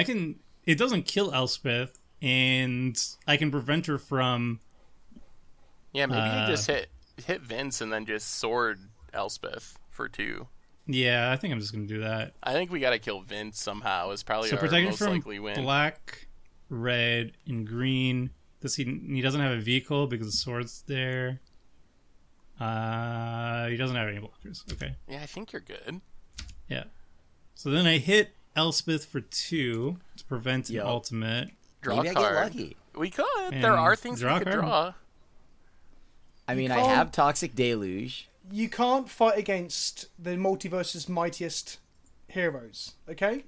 it doesn't kill Elspeth, and I can prevent her from. Yeah, maybe you just hit Vince and then just sword Elspeth for 2. Yeah, I think I'm just gonna do that. I think we gotta kill Vince somehow. Is probably So our protected most from likely win. black, red, and green. He doesn't have a vehicle because the sword's there. He doesn't have any blockers. Okay. Yeah, I think you're good. Yeah. So then I hit Elspeth for 2 to prevent an Yo. ultimate. Draw Maybe a I card. get lucky. We could. And There are things draw we a could card. draw. I mean, I can't- have Toxic Deluge. You can't fight against the multiverse's mightiest heroes. Okay.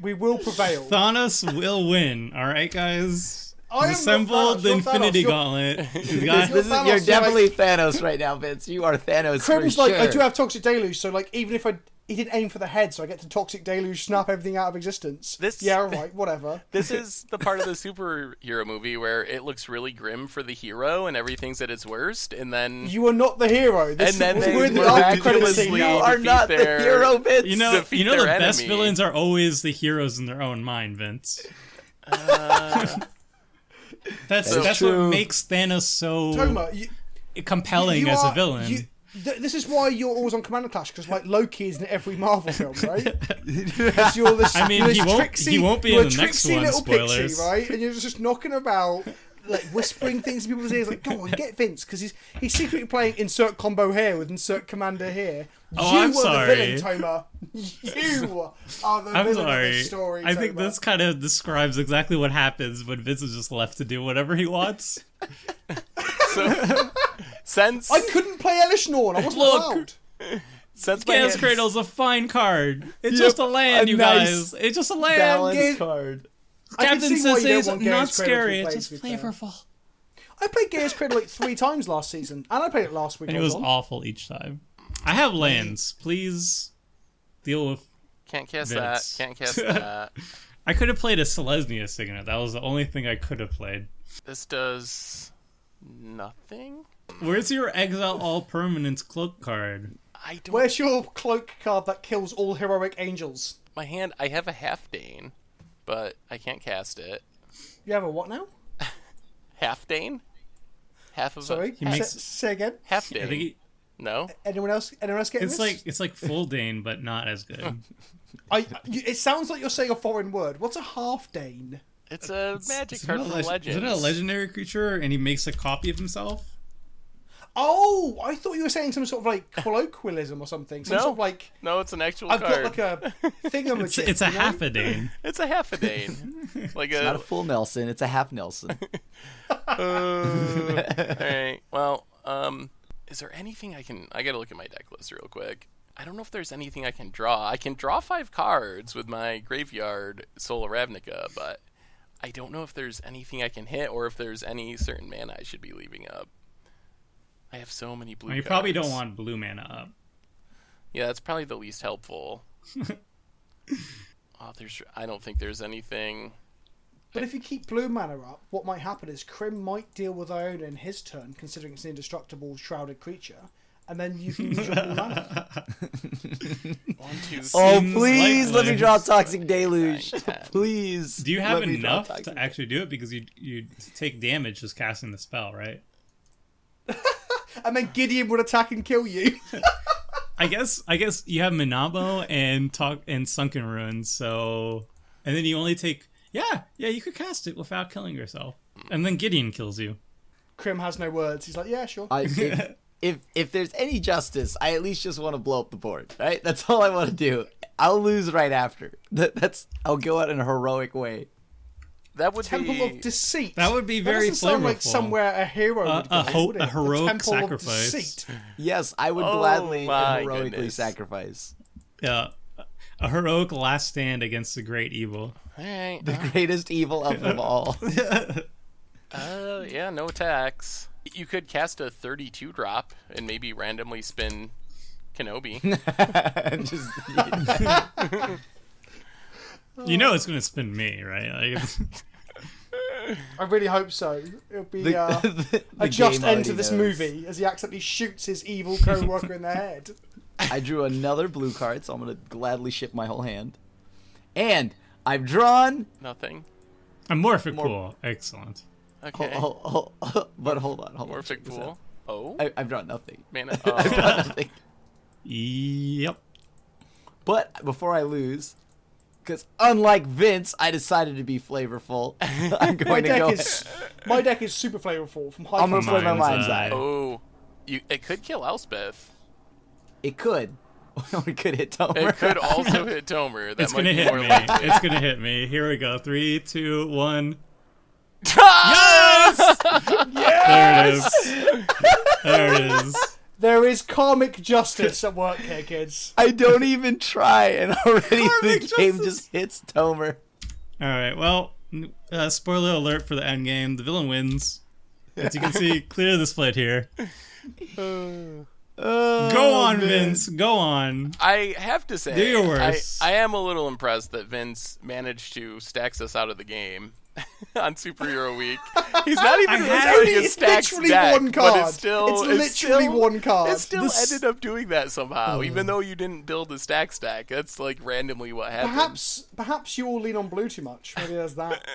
We will prevail. Thanos will win. All right, guys. I am not Assembled Thanos, the you're Infinity Thanos, you're- Gauntlet. He's You're got- Thanos, You're so, definitely Thanos right now, Vince. You are Thanos Crim's for like, sure. I do have Toxic Deluge, so like, even if he didn't aim for the head, so I get to Toxic Deluge, snap everything out of existence. Yeah, alright, whatever. This is the part of the superhero movie where it looks really grim for the hero and everything's at its worst, and then You are not the hero. And then they we're in the after credit miraculously scene You now. are defeat not the their- hero, Vince. You know defeat the their best enemy. villains are always the heroes in their own mind, Vince. That's what true. makes Thanos so Toma, compelling as a villain. This is why you're always on Commander Clash, because like Loki is in every Marvel film, right? 'Cause you're this, I mean, you're this he won't- tricksy, he won't be you're in a the next tricksy one, little spoilers. pixie, right? And you're just knocking about, like whispering things in people's ears, like, "Go on, get Vince," because he's secretly playing insert combo here with insert commander here. Oh, You I'm are the sorry. villain, Toma. You are the I'm villain of sorry. this story. I think Toma. this kind of describes exactly what happens when Vince is just left to do whatever he wants. so since I couldn't play Elishnorn. I wasn't Look. allowed. since my Chaos hands- Cradle's a fine card. It's Yep, just a land, a you nice guys. It's just a land. Balance Give- card. I can Captain see why you Sisay don't is want not Chaos Cradle to scary. be It's played, just to be fair. flavorful. I played Gears Cradle like 3 times last season, and I played it last week. And it was awful each time. I have lands. Please deal with. Can't cast Vince. that. Can't cast that. I could have played a Selesnya Signet. That was the only thing I could have played. This does nothing. Where's your Exile All Permanents cloak card? I don't. Where's your cloak card that kills all heroic angels? My hand. I have a Half Dane, but I can't cast it. You have a what now? Half Dane. Half of Sorry, a half, say again. half I Dane. think No. Anyone else getting this? it's like full Dane, but not as good. It sounds like you're saying a foreign word. What's a half Dane? It's a magic Isn't card it from Isn't Legends. it a legendary creature and he makes a copy of himself? Oh, I thought you were saying some sort of like colloquialism or something. Some No. sort of like No, it's an actual I've card. got like a thingamajig. It's a you know? half a Dane. It's a half a Dane. Like It's not a full Nelson, it's a half Nelson. Alright. Well, is there anything I can... I gotta look at my deck list real quick. I don't know if there's anything I can draw. I can draw 5 cards with my graveyard Soul of Ravnica, but I don't know if there's anything I can hit or if there's any certain mana I should be leaving up. I have so many blue You cards. probably don't want blue mana up. Yeah, that's probably the least helpful. I don't think there's anything... But if you keep blue mana up, what might happen is Crim might deal with Iona in his turn, considering it's an indestructible shrouded creature, and then you can use your blue mana. 1, 2, 3. Oh, Seems please let me likely. draw Toxic Deluge. 9, 10. Please. Do you have let me draw enough Toxic to actually do it? Because you take damage just casting the spell, right? And then Gideon would attack and kill you. I guess you have Minabo and Sunken Ruins, so and then you only take you could cast it without killing yourself, and then Gideon kills you. Crim has no words. He's like, yeah, sure. If there's any justice, I at least just want to blow up the board, right? That's all I want to do. I'll lose right after. I'll go out in a heroic way. That would Temple be... of Deceit. That would be That very doesn't sound like flavorful. somewhere a hero would go, would it? a heroic the Temple sacrifice. Of Deceit. Yes, I would Oh gladly my and heroically goodness. sacrifice. Yeah, a heroic last stand against the great evil. Alright. The greatest evil of them all. Yeah, no attacks. You could cast a 32 drop and maybe randomly spin Kenobi. Just, You know it's gonna spin me, right? Like, I really hope so. It'll be the a just game end to already this knows. movie as he accidentally shoots his evil co-worker in the head. I drew another blue card, so I'm going to gladly ship my whole hand. And I've drawn... Nothing. a Morphic Pool, excellent. Okay. But hold on. Check Morphic this pool. out. Oh. I've drawn nothing. Mana. I've Oh. drawn nothing. Yep. But before I lose, because unlike Vince, I decided to be flavorful. I'm going to go... My deck is super flavorful from high I'm going to play my Mind's mind's Eye. eye. Oh. It could kill Elspeth. It could. It could hit Tomer. It could also hit Tomer. That It's might gonna be hit more me. likely. It's gonna hit me. Here we go. 3, 2, 1. Yes! There it is. There it is. There is karmic justice at work here, kids. I don't even try, and already Karmic the game justice. just hits Tomer. All right. Well, spoiler alert for the end game. The villain wins. As you can see, clearly displayed here. Go on, Vince. Go on. I have to say, Do your worst. I am a little impressed that Vince managed to stacks us out of the game on Superhero Week. He's not even entering a It's stacks literally deck, one card. but it's literally one card. It still This- ended up doing that somehow, even though you didn't build a stack. That's like randomly what happened. Perhaps you all lean on blue too much. Maybe there's that.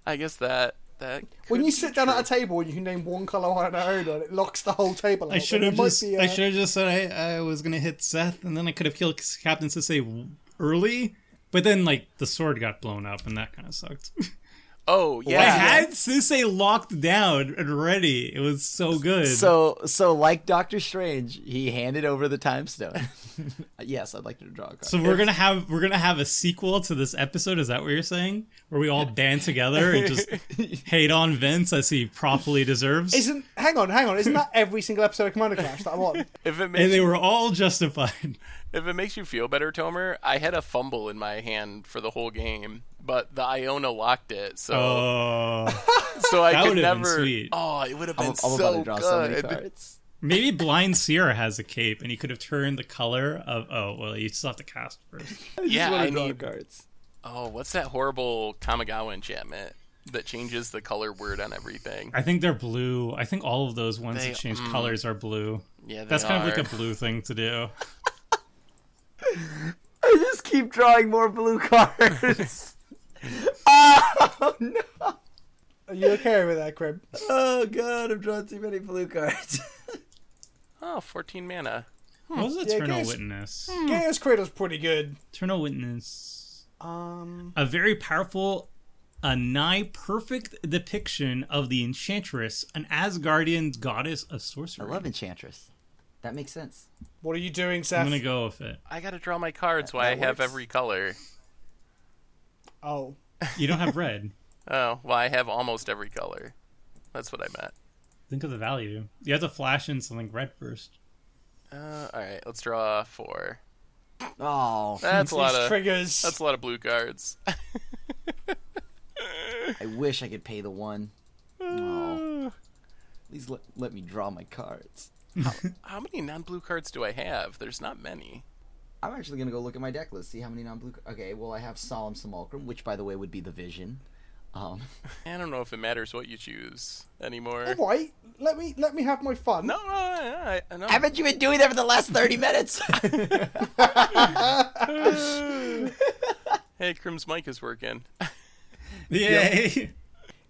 I guess that When could you be sit down true. at a table and you can name one color on and it locks the whole table out. I should then have there might just. be, I should have just said I was gonna hit Seth, and then I could have killed Captain Sisay early. But then, like, the sword got blown up, and that kind of sucked. Oh yeah, I had Sisay locked down and ready. It was so good. So like Doctor Strange, he handed over the time stone. Yes, I'd like to draw a card. So we're gonna have a sequel to this episode. Is that what you're saying? Where we all band together and just hate on Vince as he properly deserves. Hang on. Isn't that every single episode of Commander Clash that I'm on? If it makes And they were all justified. If it makes you feel better, Tomer, I had a fumble in my hand for the whole game but the Iona locked it, so Oh, I that could would've been never. sweet. Oh, it would have been I'm about so to draw so many good. cards. maybe Blind Seer has a cape, and he could have turned the color of. Oh, well, you still have to cast first. Yeah, wanna I draw need. cards. Oh, what's that horrible Kamigawa enchantment that changes the color word on everything? I think they're blue. I think all of those ones They- that change colors are blue. Yeah, That's kind of like are. a blue thing to do. I just keep drawing more blue cards. Oh no! Are you okay with that, Crim? Oh god, I've drawn too many blue cards. Oh, 14 mana. What was Yeah, Eternal guess- Witness? Chaos Cradle's pretty good. Eternal Witness. Um, A very powerful, a nigh perfect depiction of the Enchantress, an Asgardian goddess of I sorcery. love Enchantress. That makes sense. what are you doing, Seth? I'm gonna go with it. I gotta draw my cards while I That have works. every color. Oh, You don't have red. Oh, well, I have almost every color. That's what I meant. Think of the value. You have to flash in something red first. Alright, let's draw 4. Oh, That's a lot these of triggers. that's a lot of blue cards. I wish I could pay the 1. Oh. Please let me draw my cards. How many non-blue cards do I have? There's not many. I'm actually gonna go look at my deck list, see how many non-blue. Okay, well I have Solemn Simulacrum, which by the way would be the Vision. I don't know if it matters what you choose anymore. All right, let me have my fun. No, I know. Haven't you been doing that for the last 30 minutes? Hey, Crim's mic is working. Yay!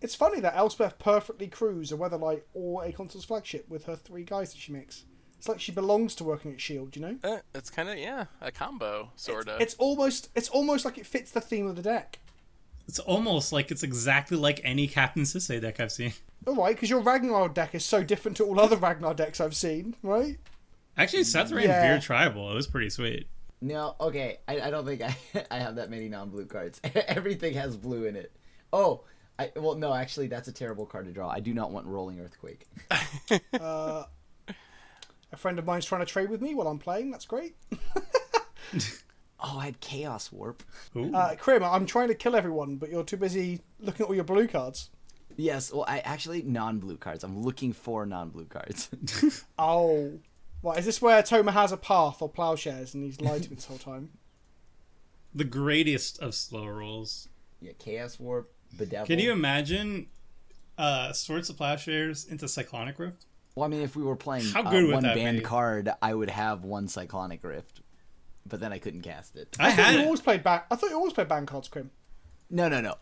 It's funny that Elspeth perfectly crews a Weatherlight or a Consul's flagship with her 3 guys that she makes. It's like she belongs to working at Shield, you know? It's kind of a combo, sorta. It's almost like it fits the theme of the deck. It's almost like it's exactly like any Captain Sisay deck I've seen. All right, because your Ragnar deck is so different to all other Ragnar decks I've seen, right? Actually, Seth ran Yeah. Beard Tribal. It was pretty sweet. No, okay. I don't think I have that many non-blue cards. Everything has blue in it. Oh, well, no, actually, that's a terrible card to draw. I do not want Rolling Earthquake. A friend of mine's trying to trade with me while I'm playing. That's great. Oh, I had Chaos Warp. Crim, I'm trying to kill everyone, but you're too busy looking at all your blue cards. Yes, well, I actually non-blue cards. I'm looking for non-blue cards. Oh. Right, is this where Toma has a path or plowshares and he's lied to me this whole time? The greatest of slow rolls. Yeah, Chaos Warp, Bedevil. Can you imagine Swords of Plowshares into Cyclonic Rift? Well, I mean, if we were playing How good would one that banned be? card, I would have 1 Cyclonic Rift. But then I couldn't cast it. I had You it. always played back. I thought you always played band cards, Crim. No.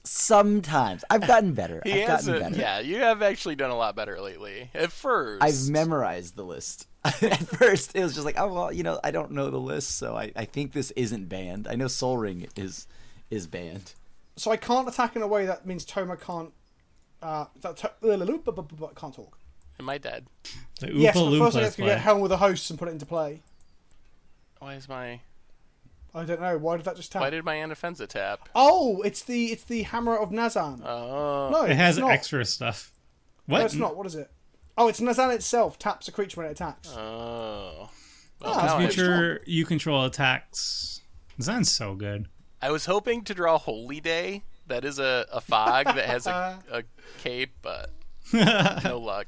Sometimes. I've gotten better. He I've gotten hasn't. better. Yeah, you have actually done a lot better lately. At first, I've memorized the list. At first, it was just like, oh, well, I don't know the list, so I think this isn't banned. I know Soul Ring is banned. So I can't attack in a way that means Toma can't. Can't talk. Am I dead? The Yes, Oompa but first I Loompa have to play. get Helm with a Host and put it into play. Why is my I don't know. Why did that just tap? Why did my Anafenza tap? Oh, it's the Hammer of Nazan. Oh, No, It has it's not. extra stuff. What? No, it's not. What is it? Oh, it's Nazan itself taps a creature when it attacks. oh. Oh, Well, now I- Creature you control attacks. Sounds so good. I was hoping to draw Holy Day. That is a fog that has a cape, but no luck.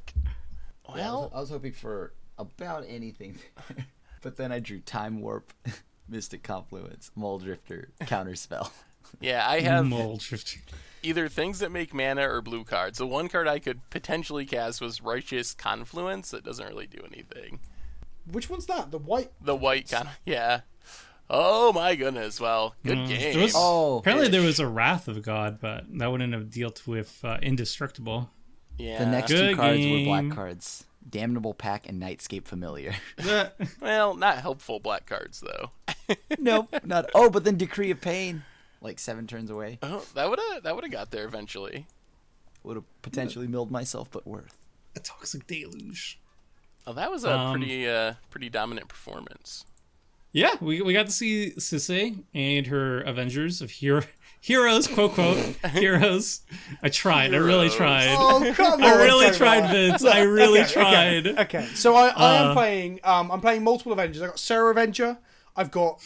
Well, I was hoping for about anything there. But then I drew Time Warp, Mystic Confluence, Muldrifter, Counterspell. yeah, I have Mold Shifter. either things that make mana or blue cards. The one card I could potentially cast was Righteous Confluence. That doesn't really do anything. Which one's that? The white. The white yeah. Oh my goodness! Well, good game. There was- Oh, Apparently there was a Wrath of God, but that wouldn't have dealt with Indestructible. Yeah. The next Good two cards game. were black cards. Damnable Pack and Nightscape Familiar. Well, not helpful black cards though. Nope, not. Oh, but then Decree of Pain, like 7 turns away. Oh, that would have got there eventually. Would have potentially milled myself, but worth. A Toxic Deluge. Oh, that was a pretty dominant performance. Yeah, we got to see Sissy and her Avengers of heroes, quote quote, heroes. I tried. I really Heroes. tried. Oh come on! I really Toma. tried, Vince. I really Okay, tried. Okay, so I am playing. I'm playing multiple Avengers. I've got Sarah Avenger. I've got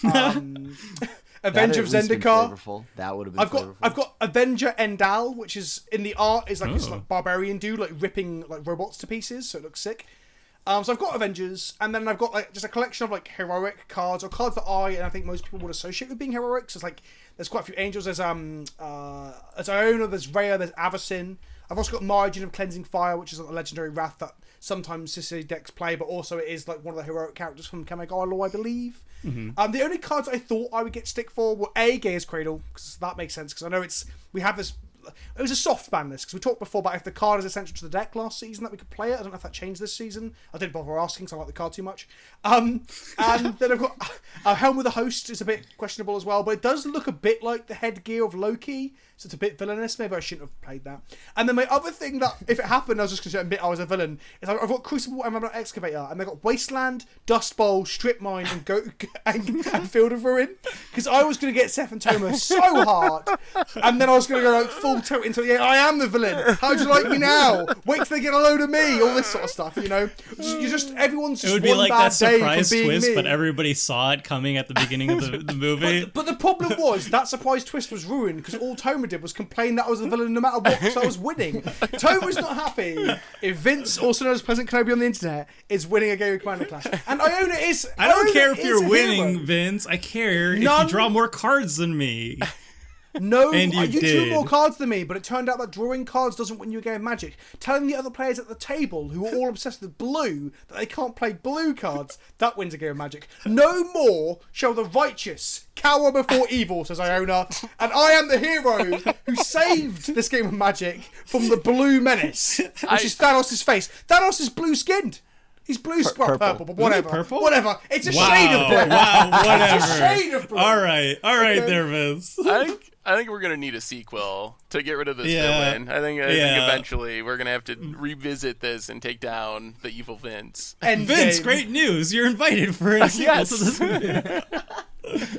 Avenger of That'd at least been Zendikar. flavorful. That would have been flavorful. I've got Avenger Endal, which is in the art is like this like barbarian dude like ripping like robots to pieces, so it looks sick. So I've got Avengers, and then I've got like just a collection of like heroic cards or cards that I think most people would associate with being heroic. So it's like there's quite a few angels. There's Iona, there's Rhea, there's Avacyn. I've also got Margin of Cleansing Fire, which is like a legendary wrath that sometimes Sissy decks play, but also it is like one of the heroic characters from Kamigawa, I believe. The only cards I thought I would get stick for were Gaia's Cradle, because that makes sense, because I know we have this. It was a soft ban list, because we talked before about if the card is essential to the deck last season that we could play it. I don't know if that changed this season. I didn't bother asking, because I like the card too much. And then I've got Helm with the Host is a bit questionable as well, but it does look a bit like the headgear of Loki, so it's a bit villainous. Maybe I shouldn't have played that. And then my other thing that, if it happened, I was just going to admit I was a villain, is I've got Crucible and I've got Excavator, and they've got Wasteland, Dust Bowl, Strip Mine, and Field of Ruin, because I was going to get Seth and Toma so hard, and then I was going to go like full tilt into the I am the villain. How'd you like me now? Wait till they get a load of me. All this sort of stuff, you know. Everyone's just It would be one like bad that day surprise for being twist, me. but everybody saw it coming at the beginning of the movie. But the problem was that surprise twist was ruined because all Toma did was complain that I was the villain no matter what, because I was winning. Toma's not happy if Vince, also known as President Kenobi on the internet, is winning a game of Commander Clash. And Iona is. I don't Iona care if is you're a winning, hero. Vince. I care if you draw more cards than me. No, And you drew did. more cards than me, but it turned out that drawing cards doesn't win you a game of Magic. Telling the other players at the table, who are all obsessed with blue, that they can't play blue cards, that wins a game of Magic. No more shall the righteous cower before evil, says Iona, and I am the hero who saved this game of Magic from the blue menace, which is Thanos' face. Thanos is blue-skinned. He's blue, purple. purple, but whatever. Purple? Whatever. It's a shade of blue. Wow, whatever. It's a shade of blue. All right Okay. there, Vince. I think we're gonna need a sequel to get rid of this Yeah. villain. I think Yeah. eventually we're gonna have to revisit this and take down the evil Vince. Endgame. Vince, great news! You're invited for a sequel Yes. to this movie.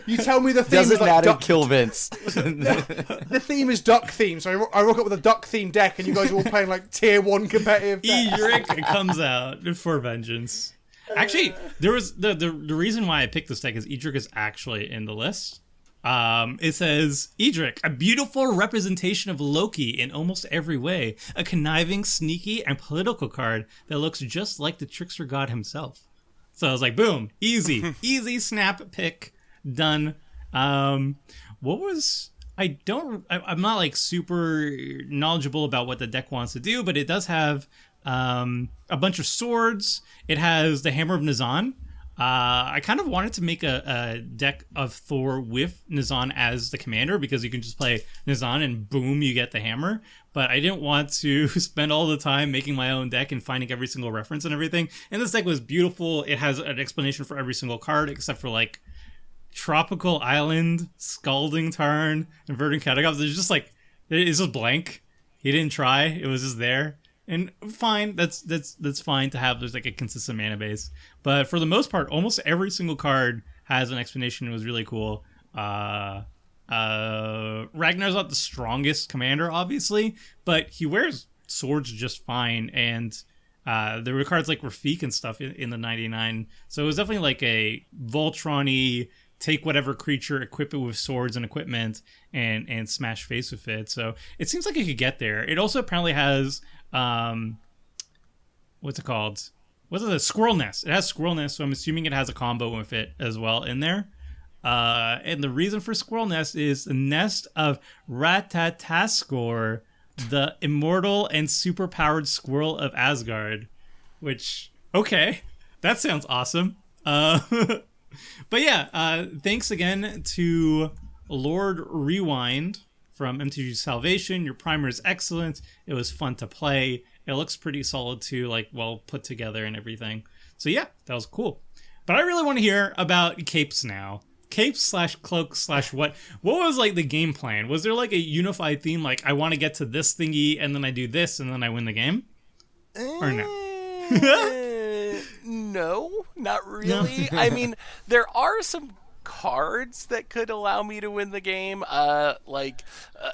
You tell me the theme Doesn't is like matter. duck. Kill Vince. The theme is duck theme, so I rock up with a duck theme deck, and you guys are all playing like tier 1 competitive decks. Edric comes out for vengeance. Actually, there was the reason why I picked this deck is Edric is actually in the list. It says, Edric, a beautiful representation of Loki in almost every way. A conniving, sneaky, and political card that looks just like the trickster god himself. So I was like, boom, easy snap pick, done. I'm not like super knowledgeable about what the deck wants to do, but it does have a bunch of swords. It has the Hammer of Nazan. I kind of wanted to make a deck of Thor with Nazan as the commander, because you can just play Nazan and boom, you get the hammer. But I didn't want to spend all the time making my own deck and finding every single reference and everything. And this deck was beautiful. It has an explanation for every single card except for like Tropical Island, Scalding Tarn, and Verdant Catacombs. It's just blank. He didn't try. It was just there. And fine, that's fine to have. There's like a consistent mana base, but for the most part, almost every single card has an explanation. It was really cool. Ragnar's not the strongest commander, obviously, but he wears swords just fine. And there were cards like Rafik and stuff in the 99, so it was definitely like a Voltron-y, take whatever creature, equip it with swords and equipment, and smash face with it. So it seems like it could get there. It also apparently has what's it called? What's it? Squirrel Nest. It has Squirrel Nest, so I'm assuming it has a combo with it as well in there. And the reason for Squirrel Nest is the nest of Ratataskor, the immortal and superpowered squirrel of Asgard. Which, okay, that sounds awesome. But yeah, thanks again to Lord Rewind from MTG Salvation. Your primer is excellent. It was fun to play. It looks pretty solid too, like well put together and everything. So yeah, that was cool. But I really want to hear about capes now. Capes / cloaks / what was like the game plan? Was there like a unified theme, like I want to get to this thingy and then I do this and then I win the game? Or no? No, not really. I mean, there are some cards that could allow me to win the game.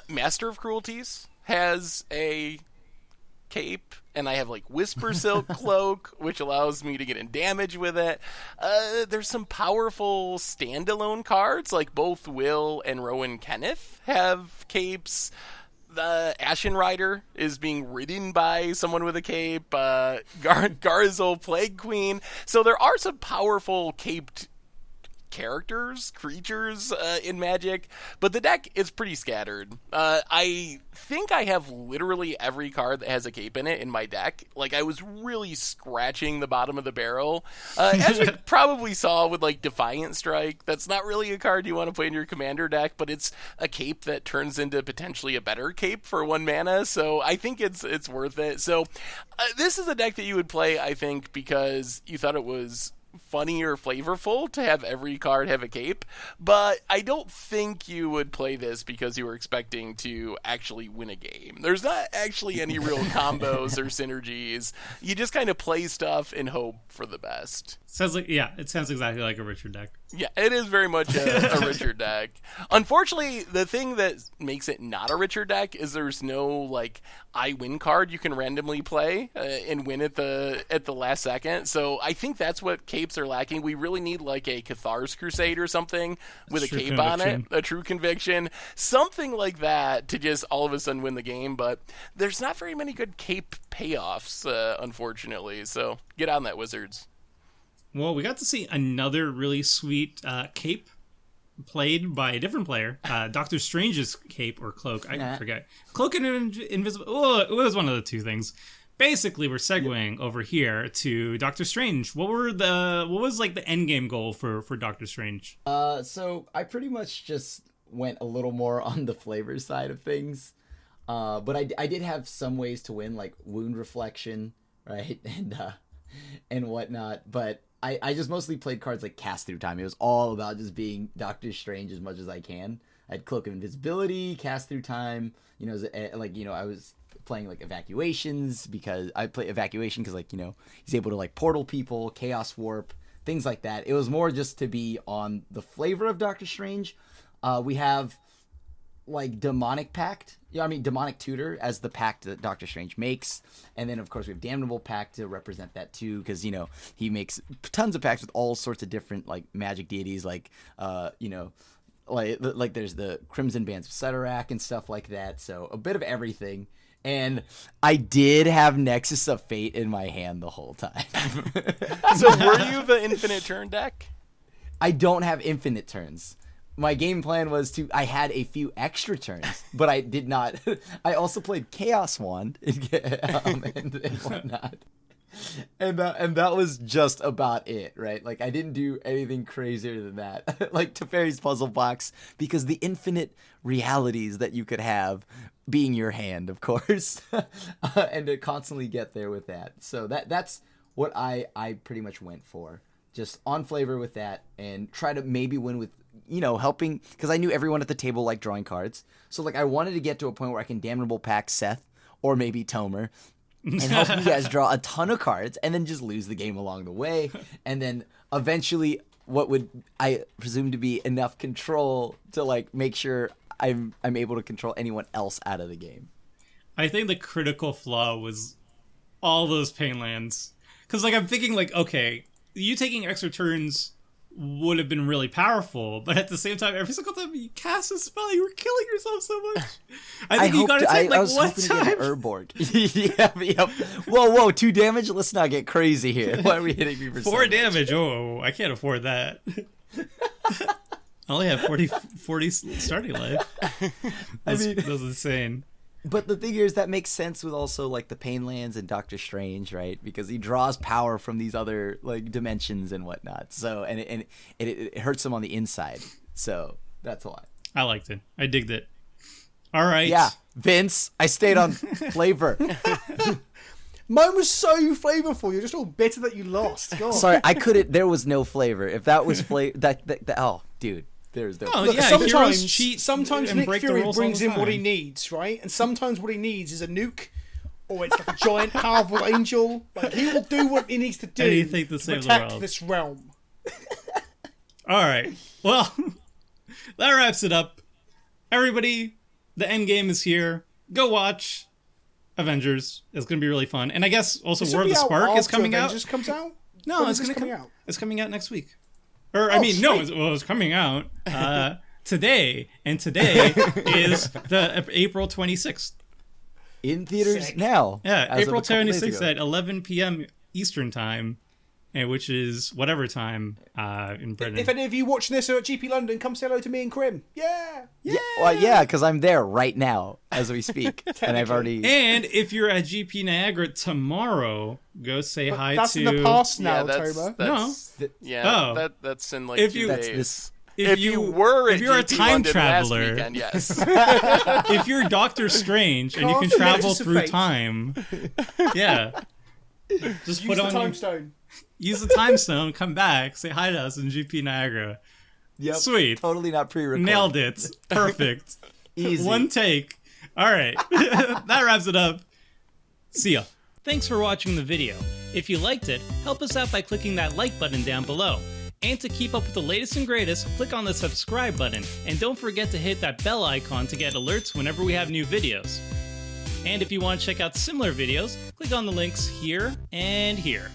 Master of Cruelties has a cape, and I have like Whisper Silk Cloak, which allows me to get in damage with it. There's some powerful standalone cards, like both Will and Rowan Kenneth have capes. The Ashen Rider is being ridden by someone with a cape. Garzel Plague Queen. So there are some powerful caped creatures in Magic, but the deck is pretty scattered. I think I have literally every card that has a cape in it in my deck. Like, I was really scratching the bottom of the barrel. As you probably saw with, like, Defiant Strike, that's not really a card you want to play in your commander deck, but it's a cape that turns into potentially a better cape for 1 mana, so I think it's worth it. So this is a deck that you would play, I think, because you thought it was funny or flavorful to have every card have a cape, but I don't think you would play this because you were expecting to actually win a game. There's not actually any real combos or synergies. You just kind of play stuff and hope for the best. It sounds exactly like a Richard deck. Yeah, it is very much a Richard deck. Unfortunately, the thing that makes it not a Richard deck is there's no, like, I win card you can randomly play and win at the last second. So I think that's what capes are lacking. We really need, like, a Cathar's Crusade or something with a cape on it, a True Conviction, something like that to just all of a sudden win the game. But there's not very many good cape payoffs, unfortunately. So get on that, Wizards. Well, we got to see another really sweet cape played by a different player. Doctor Strange's cape or cloak. I forget. Cloak and invisible. Oh, it was one of the two things. Basically, we're segueing over here to Doctor Strange. What was like the endgame goal for Doctor Strange? So I pretty much just went a little more on the flavor side of things. But I did have some ways to win, like wound reflection, right? And whatnot. But I just mostly played cards like Cast Through Time. It was all about just being Doctor Strange as much as I can. I had Cloak of Invisibility, Cast Through Time. I was playing like Evacuations because I play Evacuation because, like, he's able to like portal people, Chaos Warp, things like that. It was more just to be on the flavor of Doctor Strange. We have like Demonic Tutor as the pact that Doctor Strange makes, and then of course we have Damnable Pact to represent that too, because he makes tons of pacts with all sorts of different like magic deities, like like there's the Crimson Bands of Ceterak and stuff like that. So a bit of everything. And I did have Nexus of Fate in my hand the whole time. So were you the infinite turn deck? I don't have infinite turns. My game plan was I had a few extra turns, but I did not. I also played Chaos Wand and whatnot. And that was just about it, right? Like, I didn't do anything crazier than that. Like Teferi's Puzzle Box, because the infinite realities that you could have being your hand, of course, and to constantly get there with that. So that's what I pretty much went for. Just on flavor with that and try to maybe win with, helping, because I knew everyone at the table liked drawing cards. So, like, I wanted to get to a point where I can Damnable Pact Seth or maybe Tomer and help you guys draw a ton of cards and then just lose the game along the way. And then eventually what would I presume to be enough control to, like, make sure I'm able to control anyone else out of the game. I think the critical flaw was all those pain lands. Because, like, I'm thinking, like, okay, you taking extra turns would have been really powerful, but at the same time, every single time you cast a spell, you were killing yourself so much. I think you gotta take, like, one time. Urborg. Yep. Whoa, 2 damage? Let's not get crazy here. Why are we hitting me for 4 damage? Oh, I can't afford that. I only have 40 starting life. That was insane. But the thing is, that makes sense with also, like, the Pain Lands and Doctor Strange, right? Because he draws power from these other, like, dimensions and whatnot. So, and it hurts him on the inside. So, that's why. I liked it. I digged it. All right. Yeah. Vince, I stayed on flavor. Mine was so flavorful. You're just all bitter that you lost. God. Sorry, I couldn't. There was no flavor. If that was flavor, oh, dude. There's no. Oh, Look, yeah, sometimes cheat sometimes and Nick break the Fury rules brings all the in what he time. needs, right? And sometimes what he needs is a nuke, or it's like a giant powerful angel. Like, he will do what he needs to do Anything to to save the protect world. this realm. All right. Well, that wraps it up. Everybody, the end game is here. Go watch Avengers. It's going to be really fun. And I guess also This War will of the be out Spark is after coming out. Avengers comes out. No, When it's is going this to coming come out? It's coming out next week. Or Oh, it's coming out today, and today is the April 26th. In theaters Sick. now. Yeah, as of April a couple days 26th ago. at 11 p.m. Eastern time, which is whatever time in Britain. If any of you watching this are at GP London, come say hello to me and Crim. Yeah. Yeah, because I'm there right now as we speak, and I've already. And if you're at GP Niagara tomorrow, go say hi That's to. in the past now, Yeah, that's, Toba. that's No. yeah. Oh. That's in like If 2 you- That's days. this. If you were at if you're a GP time London last traveler, weekend, yes. if you're Doctor Strange and you can Cast the travel Nexus of through Fate. time, yeah, just Use put the on time stone. use the time stone, come back, say hi to us in GP Niagara. Yep. Sweet. Totally not pre-recorded. Nailed it. Perfect. Easy. One take. All right. That wraps it up. See ya. Thanks for watching the video. If you liked it, help us out by clicking that like button down below. And to keep up with the latest and greatest, click on the subscribe button. And don't forget to hit that bell icon to get alerts whenever we have new videos. And if you want to check out similar videos, click on the links here and here.